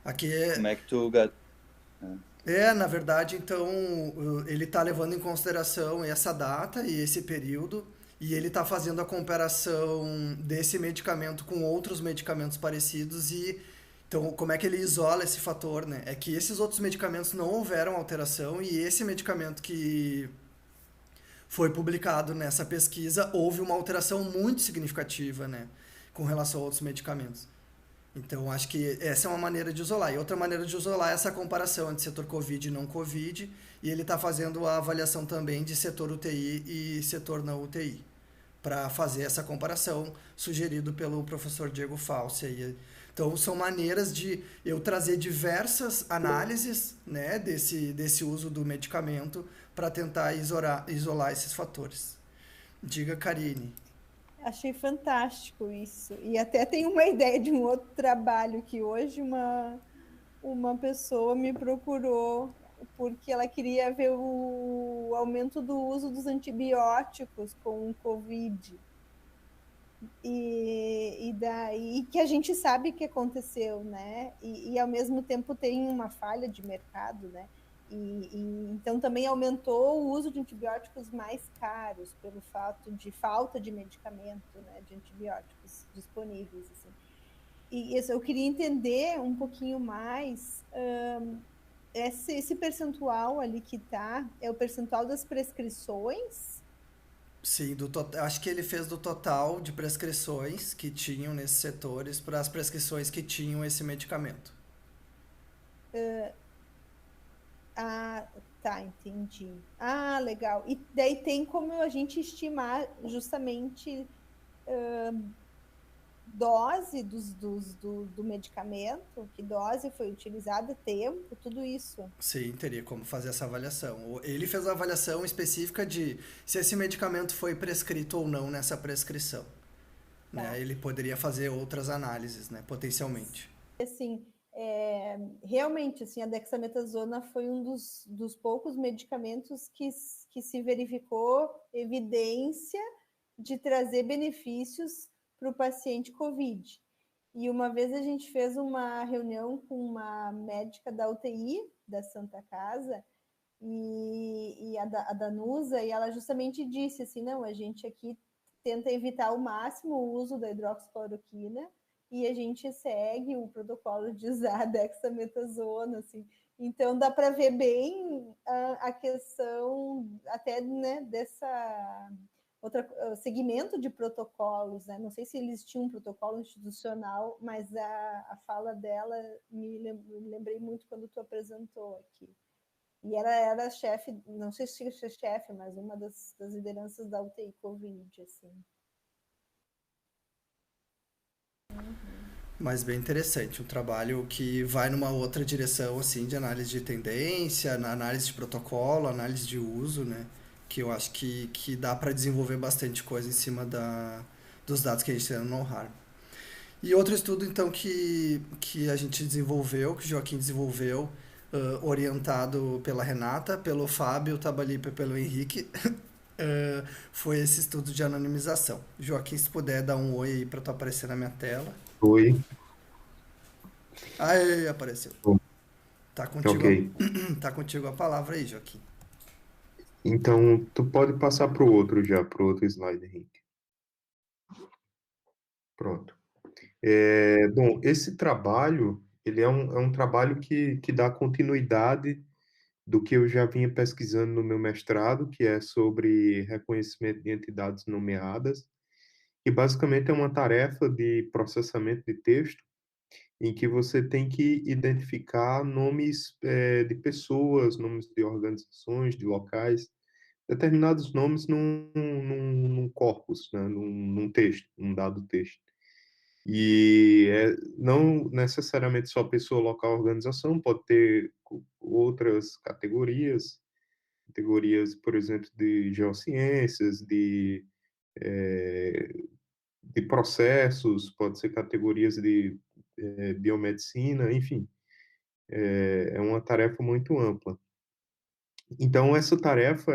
Aqui Como é que tu... na verdade, então, ele está levando em consideração essa data e esse período, e ele está fazendo a comparação desse medicamento com outros medicamentos parecidos então, como é que ele isola esse fator, né? É que esses outros medicamentos não houveram alteração e esse medicamento que foi publicado nessa pesquisa houve uma alteração muito significativa, né? Com relação a outros medicamentos. Então, acho que essa é uma maneira de isolar. E outra maneira de isolar é essa comparação entre setor COVID e não COVID. E ele está fazendo a avaliação também de setor UTI e setor não UTI, para fazer essa comparação, sugerido pelo professor Diego Falsi. Então, são maneiras de eu trazer diversas análises, né, desse uso do medicamento para tentar isolar esses fatores. Diga, Karine. Achei fantástico isso. E até tem uma ideia de um outro trabalho que hoje uma pessoa me procurou porque ela queria ver o aumento do uso dos antibióticos com o Covid. E daí que a gente sabe que aconteceu, né? E ao mesmo tempo tem uma falha de mercado, né? Então também aumentou o uso de antibióticos mais caros pelo fato de falta de medicamento, né, de antibióticos disponíveis. Assim. E isso, eu queria entender um pouquinho mais esse percentual ali que está, é o percentual das prescrições? Sim, acho que ele fez do total de prescrições que tinham nesses setores para as prescrições que tinham esse medicamento. Tá, entendi. Legal. E daí tem como a gente estimar justamente dose do medicamento, que dose foi utilizada, tempo, tudo isso. Sim, teria como fazer essa avaliação. Ele fez a avaliação específica de se esse medicamento foi prescrito ou não nessa prescrição. Né? Ele poderia fazer outras análises, né? Potencialmente. Assim, realmente, assim, a dexametasona foi um dos poucos medicamentos que se verificou evidência de trazer benefícios para o paciente COVID. E uma vez a gente fez uma reunião com uma médica da UTI da Santa Casa, e a Danusa, e ela justamente disse assim, não, a gente aqui tenta evitar ao máximo o uso da hidroxicloroquina e a gente segue o protocolo de usar a dexametasona, assim. Então dá para ver bem a questão até, né, dessa segmento de protocolos, né? Não sei se eles tinham um protocolo institucional, mas a fala dela me lembrei muito quando tu apresentou aqui. E ela era chefe, não sei se é chefe, mas uma das lideranças da UTI Covid, assim. Mas bem interessante, um trabalho que vai numa outra direção, assim, de análise de tendência, na análise de protocolo, análise de uso, né? Que eu acho que dá para desenvolver bastante coisa em cima dos dados que a gente tem no know-how. E outro estudo, então, que a gente desenvolveu, que o Joaquim desenvolveu, orientado pela Renata, pelo Fábio Tabalipa e pelo Henrique, foi esse estudo de anonimização. Joaquim, se puder dar um oi aí para tu aparecer na minha tela. Oi. Aí, apareceu. Tá contigo, Ok. Tá contigo a palavra aí, Joaquim. Então, tu pode passar para o outro slide, Henrique. Pronto. Bom, esse trabalho, ele é um trabalho que dá continuidade do que eu já vinha pesquisando no meu mestrado, que é sobre reconhecimento de entidades nomeadas, e basicamente é uma tarefa de processamento de texto em que você tem que identificar nomes de pessoas, nomes de organizações, de locais, determinados nomes num corpus, né, num texto, num dado texto. E não necessariamente só pessoa, local, organização, pode ter outras categorias, por exemplo, de geociências, de processos, pode ser categorias de biomedicina, enfim, é uma tarefa muito ampla. Então, essa tarefa,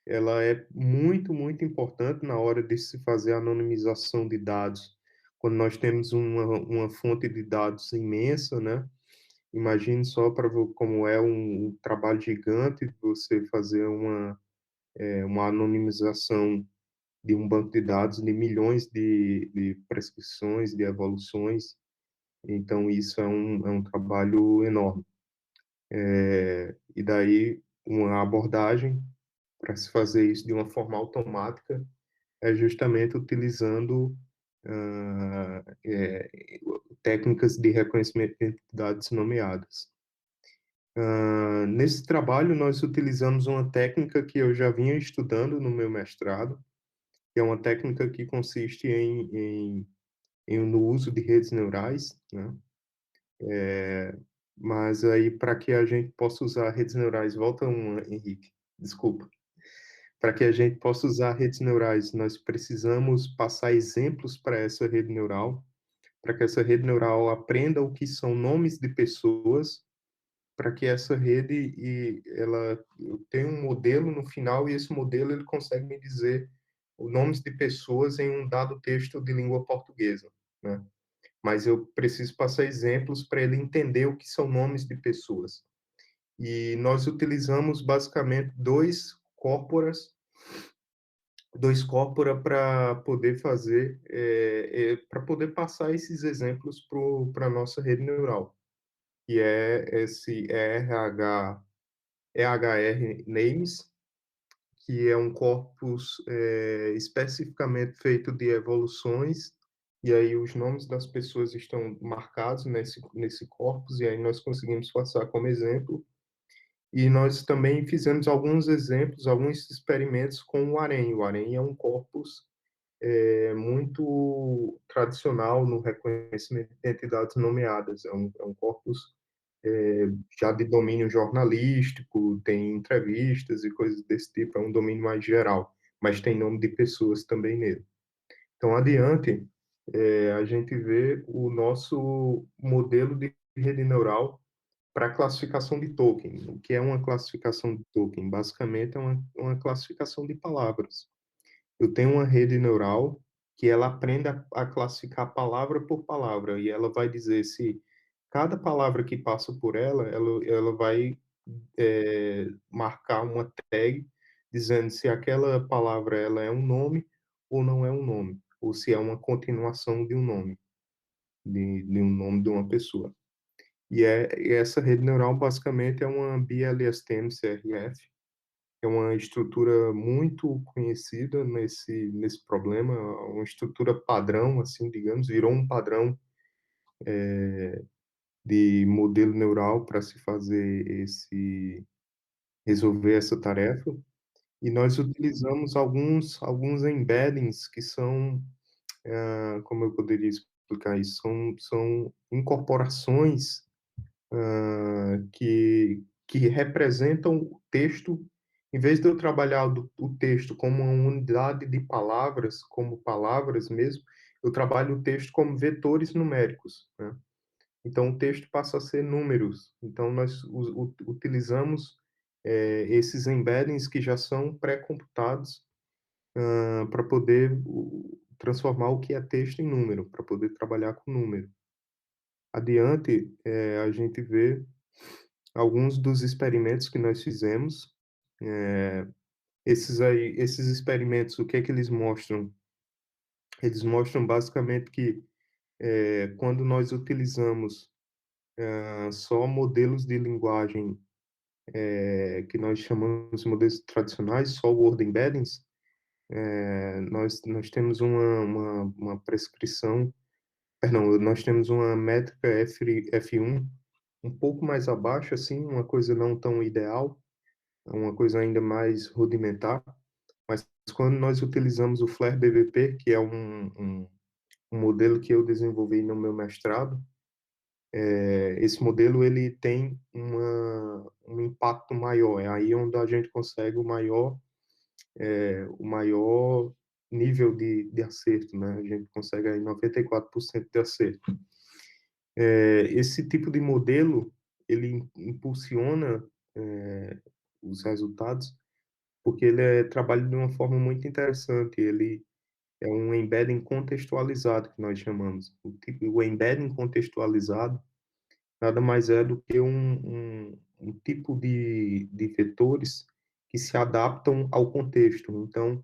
ela é muito, muito importante na hora de se fazer a anonimização de dados. Quando nós temos uma fonte de dados imensa, né? Imagine só para como é um trabalho gigante você fazer uma anonimização de um banco de dados de milhões de prescrições, de evoluções. Então, isso é um trabalho enorme. E daí, uma abordagem para se fazer isso de uma forma automática é justamente utilizando técnicas de reconhecimento de entidades nomeadas. Nesse trabalho, nós utilizamos uma técnica que eu já vinha estudando no meu mestrado, que é uma técnica que consiste no uso de redes neurais, né? Mas aí, para que a gente possa usar redes neurais, volta Henrique, desculpa. Para que a gente possa usar redes neurais, nós precisamos passar exemplos para essa rede neural, para que essa rede neural aprenda o que são nomes de pessoas, para que essa rede ela tenha um modelo no final e esse modelo ele consegue me dizer os nomes de pessoas em um dado texto de língua portuguesa, né? Mas eu preciso passar exemplos para ele entender o que são nomes de pessoas. E nós utilizamos basicamente dois corpora para poder fazer, para poder passar esses exemplos para a nossa rede neural, que é esse EHR Names, que é um corpus especificamente feito de evoluções, e aí os nomes das pessoas estão marcados nesse corpus, e aí nós conseguimos passar como exemplo. E nós também fizemos alguns exemplos, alguns experimentos com o AREM. O AREM é um corpus é muito tradicional no reconhecimento de entidades nomeadas. É um corpus já de domínio jornalístico, tem entrevistas e coisas desse tipo, é um domínio mais geral, mas tem nome de pessoas também nele. Então, adiante, a gente vê o nosso modelo de rede neural para classificação de token. O que é uma classificação de token? Basicamente, é uma classificação de palavras. Eu tenho uma rede neural que ela aprende a classificar palavra por palavra, e ela vai dizer se cada palavra que passa por ela vai marcar uma tag dizendo se aquela palavra ela é um nome ou não é um nome, ou se é uma continuação de um nome, de um nome de uma pessoa. E essa rede neural basicamente é uma BLSTM-CRF, é uma estrutura muito conhecida nesse problema, uma estrutura padrão, assim, digamos, virou um padrão de modelo neural para se fazer resolver essa tarefa. E nós utilizamos alguns embeddings que são, como eu poderia explicar isso? São incorporações que representam o texto. Em vez de eu trabalhar o texto como uma unidade de palavras, como palavras mesmo, eu trabalho o texto como vetores numéricos, né? Então, o texto passa a ser números. Então, nós utilizamos esses embeddings que já são pré-computados para poder transformar o que é texto em número, para poder trabalhar com número. Adiante, a gente vê alguns dos experimentos que nós fizemos. Esses experimentos, o que é que eles mostram? Eles mostram basicamente que quando nós utilizamos só modelos de linguagem que nós chamamos de modelos tradicionais, só word embeddings, nós temos uma prescrição, perdão, nós temos uma métrica F1 um pouco mais abaixo, assim, uma coisa não tão ideal, uma coisa ainda mais rudimentar, mas quando nós utilizamos o FLAIR BVP, que é um modelo que eu desenvolvi no meu mestrado, esse modelo ele tem um impacto maior, é aí onde a gente consegue o maior nível de acerto, né? A gente consegue aí 94% de acerto. Esse tipo de modelo, ele impulsiona os resultados, porque ele trabalha de uma forma muito interessante. Ele é um embedding contextualizado, que nós chamamos. O embedding contextualizado nada mais é do que um tipo de vetores que se adaptam ao contexto. Então,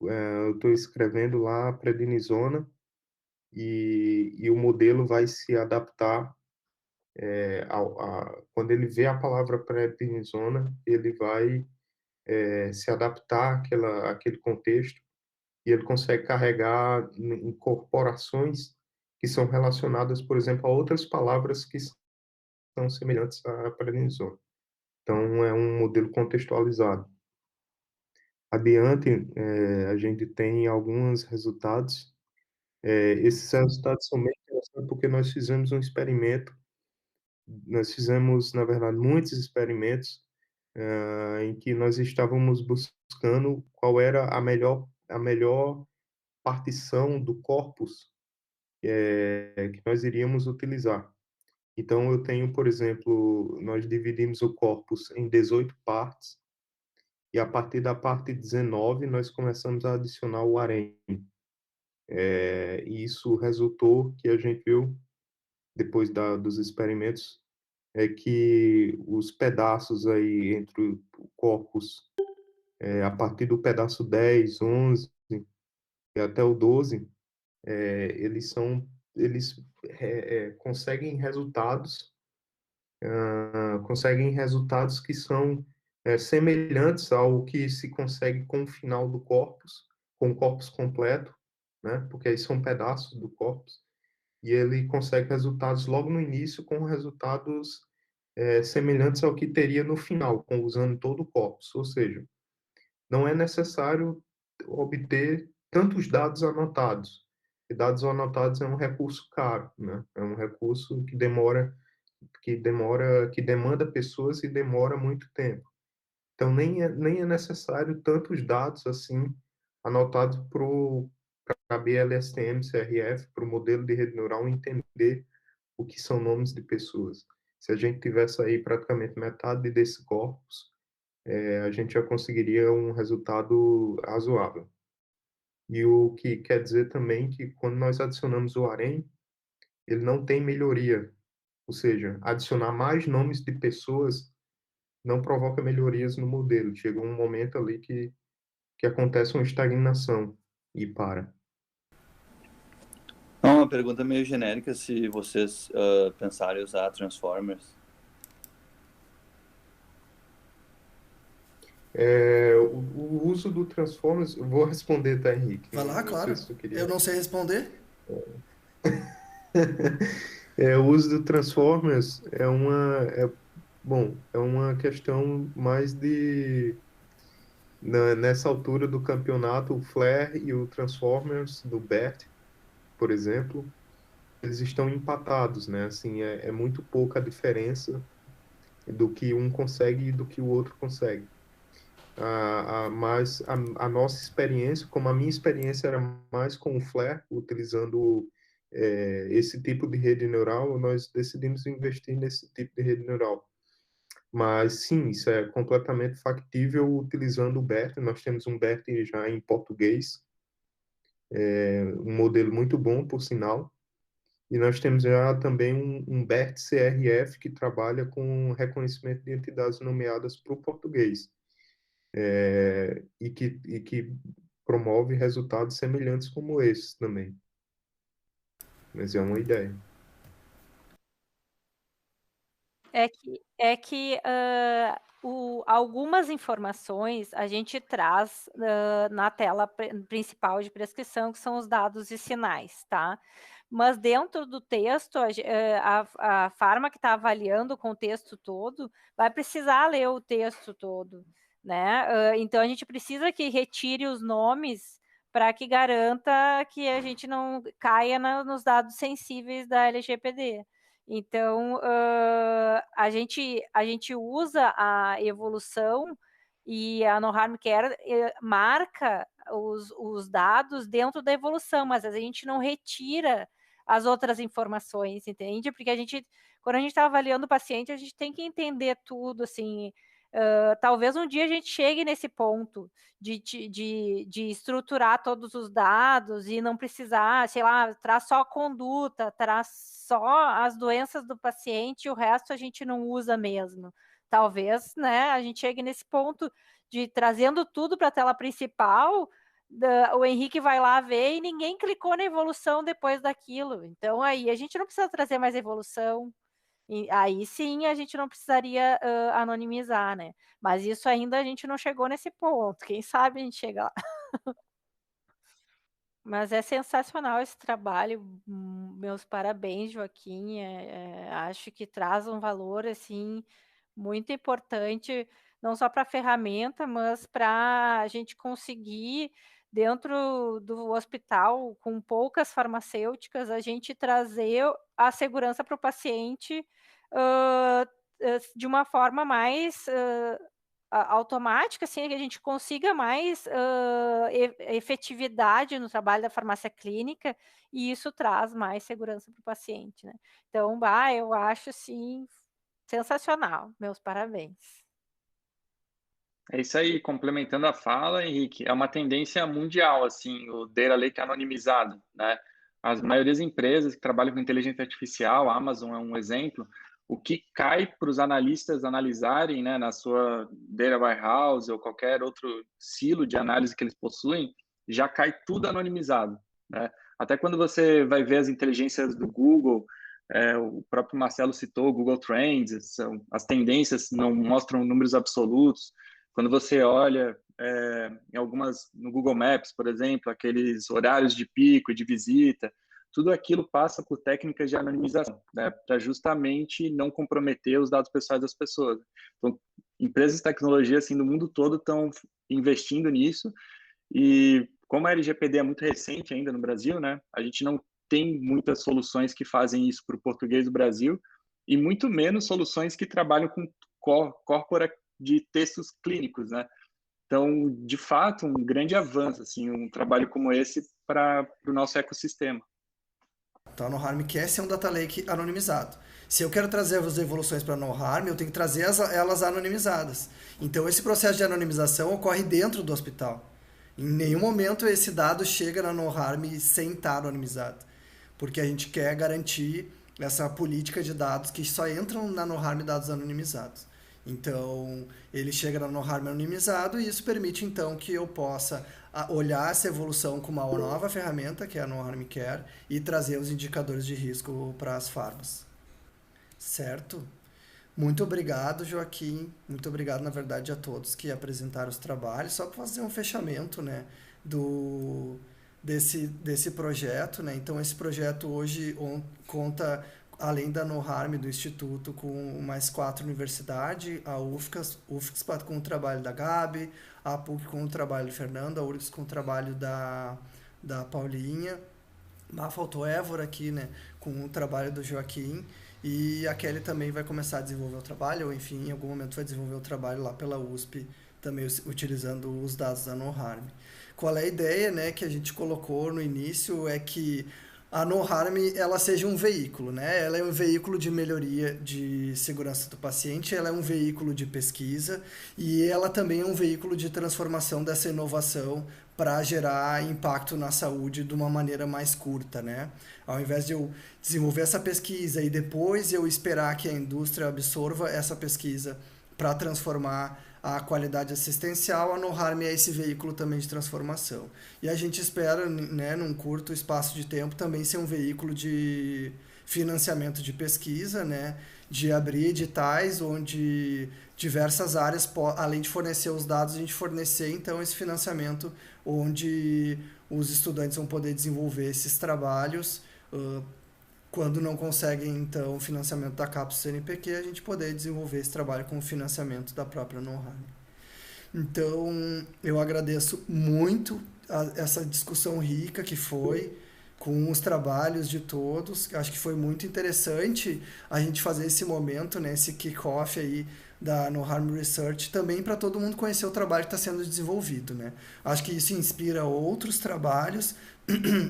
eu estou escrevendo lá a prednisona e o modelo vai se adaptar quando ele vê a palavra prednisona, ele vai se adaptar àquele contexto e ele consegue carregar incorporações que são relacionadas, por exemplo, a outras palavras que são semelhantes à prednisona. Então, é um modelo contextualizado. Adiante, a gente tem alguns resultados. Esses resultados são bem interessantes porque nós fizemos um experimento. Nós fizemos, na verdade, muitos experimentos em que nós estávamos buscando qual era a melhor partição do corpus que nós iríamos utilizar. Então, eu tenho, por exemplo, nós dividimos o corpus em 18 partes, e a partir da parte 19, nós começamos a adicionar o harém. E isso resultou que a gente viu, depois dos experimentos, que os pedaços aí entre o corpus, a partir do pedaço 10, 11 e até o 12, eles conseguem resultados que são semelhantes ao que se consegue com o final do corpus, com o corpus completo, né? Porque aí são pedaços do corpus, e ele consegue resultados logo no início com resultados semelhantes ao que teria no final, usando todo o corpus. Ou seja, não é necessário obter tanto os dados anotados. E dados anotados é um recurso caro, né? É um recurso que demanda pessoas e demora muito tempo. Então, nem é necessário tantos dados assim anotados para a BLSTM, CRF, para o modelo de rede neural entender o que são nomes de pessoas. Se a gente tivesse aí praticamente metade desse corpus, a gente já conseguiria um resultado razoável. E o que quer dizer também que quando nós adicionamos o AREM, ele não tem melhoria. Ou seja, adicionar mais nomes de pessoas não provoca melhorias no modelo. Chega um momento ali que acontece uma estagnação e para. Uma pergunta meio genérica, se vocês pensarem em usar Transformers. O uso do Transformers, eu vou responder, tá, Henrique? Vai lá, Não claro. sei se tu queria. Eu não sei responder. O uso do Transformers é uma questão mais nessa altura do campeonato, o Flare e o Transformers do BERT, por exemplo, eles estão empatados, né? Assim, é muito pouca a diferença do que um consegue e do que o outro consegue. Mas a nossa experiência, como a minha experiência era mais com o Flare, utilizando esse tipo de rede neural, nós decidimos investir nesse tipo de rede neural. Mas sim, isso é completamente factível utilizando o BERT. Nós temos um BERT já em português, um modelo muito bom, por sinal. E nós temos já também um BERT CRF que trabalha com reconhecimento de entidades nomeadas para o português. E que promove resultados semelhantes como esses também. Mas é uma ideia. Algumas informações a gente traz na tela principal de prescrição, que são os dados e sinais, tá? Mas dentro do texto, a farma que está avaliando o contexto todo vai precisar ler o texto todo, né? Então, a gente precisa que retire os nomes para que garanta que a gente não caia nos dados sensíveis da LGPD. Então, a gente usa a evolução e a No Harm Care marca os dados dentro da evolução, mas a gente não retira as outras informações, entende? Porque quando a gente está avaliando o paciente, a gente tem que entender tudo, assim. Talvez um dia a gente chegue nesse ponto de estruturar todos os dados e não precisar, sei lá, traz só a conduta, traz só as doenças do paciente e o resto a gente não usa mesmo. Talvez, né, a gente chegue nesse ponto de trazendo tudo para a tela principal, o Henrique vai lá ver e ninguém clicou na evolução depois daquilo. Então, aí a gente não precisa trazer mais evolução. E aí sim a gente não precisaria anonimizar, né? Mas isso ainda a gente não chegou nesse ponto. Quem sabe a gente chega lá. Mas é sensacional esse trabalho. Meus parabéns, Joaquim. Acho que traz um valor assim muito importante, não só para a ferramenta, mas para a gente conseguir, dentro do hospital, com poucas farmacêuticas, a gente trazer a segurança para o paciente de uma forma mais automática, assim, que a gente consiga mais efetividade no trabalho da farmácia clínica, e isso traz mais segurança para o paciente, né? Então, eu acho, assim, sensacional. Meus parabéns. É isso aí, complementando a fala, Henrique, é uma tendência mundial, assim, o Data Lake anonimizado, né? As maiorias das empresas que trabalham com inteligência artificial, a Amazon é um exemplo, o que cai para os analistas analisarem, né, na sua data warehouse ou qualquer outro silo de análise que eles possuem, já cai tudo anonimizado, né? Até quando você vai ver as inteligências do Google, o próprio Marcelo citou o Google Trends, as tendências não mostram números absolutos. Quando você olha em no Google Maps, por exemplo, aqueles horários de pico e de visita, tudo aquilo passa por técnicas de anonimização, né, para justamente não comprometer os dados pessoais das pessoas. Então, empresas de tecnologia assim, do mundo todo estão investindo nisso e como a LGPD é muito recente ainda no Brasil, né, a gente não tem muitas soluções que fazem isso para o português do Brasil e muito menos soluções que trabalham com corpora de textos clínicos, né? Então, de fato, um grande avanço, assim, um trabalho como esse para o nosso ecossistema. Então, a NoHarm quer ser um data lake anonimizado. Se eu quero trazer as evoluções para a NoHarm, eu tenho que trazer elas anonimizadas. Então, esse processo de anonimização ocorre dentro do hospital. Em nenhum momento esse dado chega na NoHarm sem estar anonimizado. Porque a gente quer garantir essa política de dados que só entram na NoHarm dados anonimizados. Então, ele chega na NoHarm anonimizado e isso permite, então, que eu possa olhar essa evolução com uma nova ferramenta, que é a NoHarm Care, e trazer os indicadores de risco para as farmas. Certo? Muito obrigado, Joaquim. Muito obrigado, na verdade, a todos que apresentaram os trabalhos. Só para fazer um fechamento, né, desse projeto, né? Então, esse projeto hoje conta, além da NoHarm, do Instituto, com mais 4 universidades, a UFSC com o trabalho da Gabi, a PUC com o trabalho do Fernando, a URGS com o trabalho da Paulinha, faltou Évora aqui, né, com o trabalho do Joaquim, e a Kelly também vai começar a desenvolver o trabalho, ou enfim, em algum momento vai desenvolver o trabalho lá pela USP, também utilizando os dados da NoHarm. Qual é a ideia, né, que a gente colocou no início é que a NoHarm ela seja um veículo, né? Ela é um veículo de melhoria de segurança do paciente, ela é um veículo de pesquisa e ela também é um veículo de transformação dessa inovação para gerar impacto na saúde de uma maneira mais curta, né? Ao invés de eu desenvolver essa pesquisa e depois eu esperar que a indústria absorva essa pesquisa para transformar a qualidade assistencial, a NoHarm é esse veículo também de transformação. E a gente espera, né, num curto espaço de tempo, também ser um veículo de financiamento de pesquisa, né, de abrir editais onde diversas áreas, além de fornecer os dados, a gente fornecer, então, esse financiamento onde os estudantes vão poder desenvolver esses trabalhos. Quando não conseguem, então, o financiamento da CAPES CNPq, a gente poder desenvolver esse trabalho com o financiamento da própria NoHarm. Então, eu agradeço muito essa discussão rica que foi, com os trabalhos de todos. Acho que foi muito interessante a gente fazer esse momento, né, esse kick-off aí da NoHarm Research, também para todo mundo conhecer o trabalho que está sendo desenvolvido, né? Acho que isso inspira outros trabalhos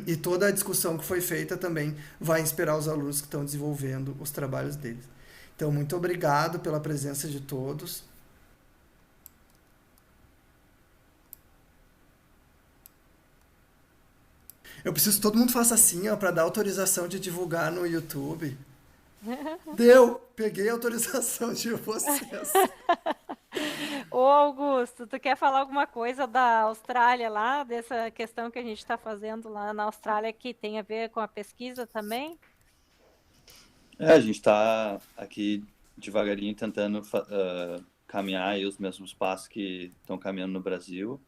e toda a discussão que foi feita também vai inspirar os alunos que estão desenvolvendo os trabalhos deles. Então, muito obrigado pela presença de todos. Eu preciso que todo mundo faça assim, ó, para dar autorização de divulgar no YouTube. Deu! Peguei a autorização de vocês. Ô, Augusto, tu quer falar alguma coisa da Austrália lá, dessa questão que a gente está fazendo lá na Austrália que tem a ver com a pesquisa também? A gente está aqui devagarinho tentando caminhar aí os mesmos passos que estão caminhando no Brasil,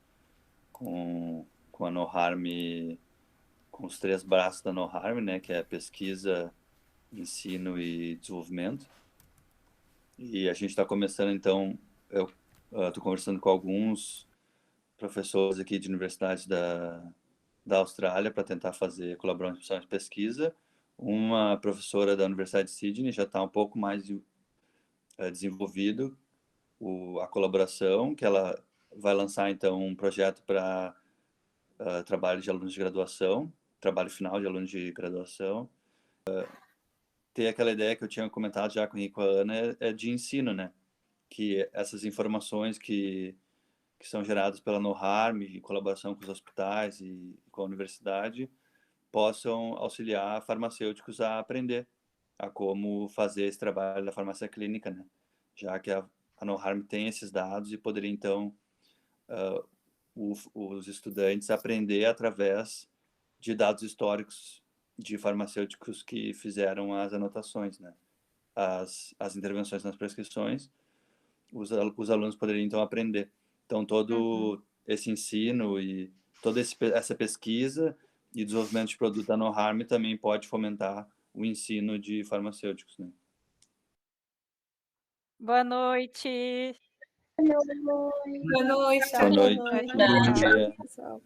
com a NoHarm, com os 3 braços da NoHarm, né, que é pesquisa, ensino e desenvolvimento. E a gente está começando, então, eu estou conversando com alguns professores aqui de universidades da Austrália para tentar fazer colaboração de pesquisa. Uma professora da Universidade de Sydney já está um pouco mais desenvolvido a colaboração, que ela vai lançar, então, um projeto para trabalho de alunos de graduação, trabalho final de alunos de graduação. Ter aquela ideia que eu tinha comentado já com o Henrique e com a Ana é de ensino, né? Que essas informações que são geradas pela NoHarm, em colaboração com os hospitais e com a universidade, possam auxiliar farmacêuticos a aprender a como fazer esse trabalho da farmácia clínica, né? Já que a NoHarm tem esses dados e poderia, então, os estudantes aprender através de dados históricos de farmacêuticos que fizeram as anotações, né? As intervenções nas prescrições, os alunos poderiam, então, aprender. Então, todo esse ensino e toda essa pesquisa e desenvolvimento de produto da NoHarm também pode fomentar o ensino de farmacêuticos, né? Boa noite! Boa noite! Boa noite. Bom dia. Pessoal.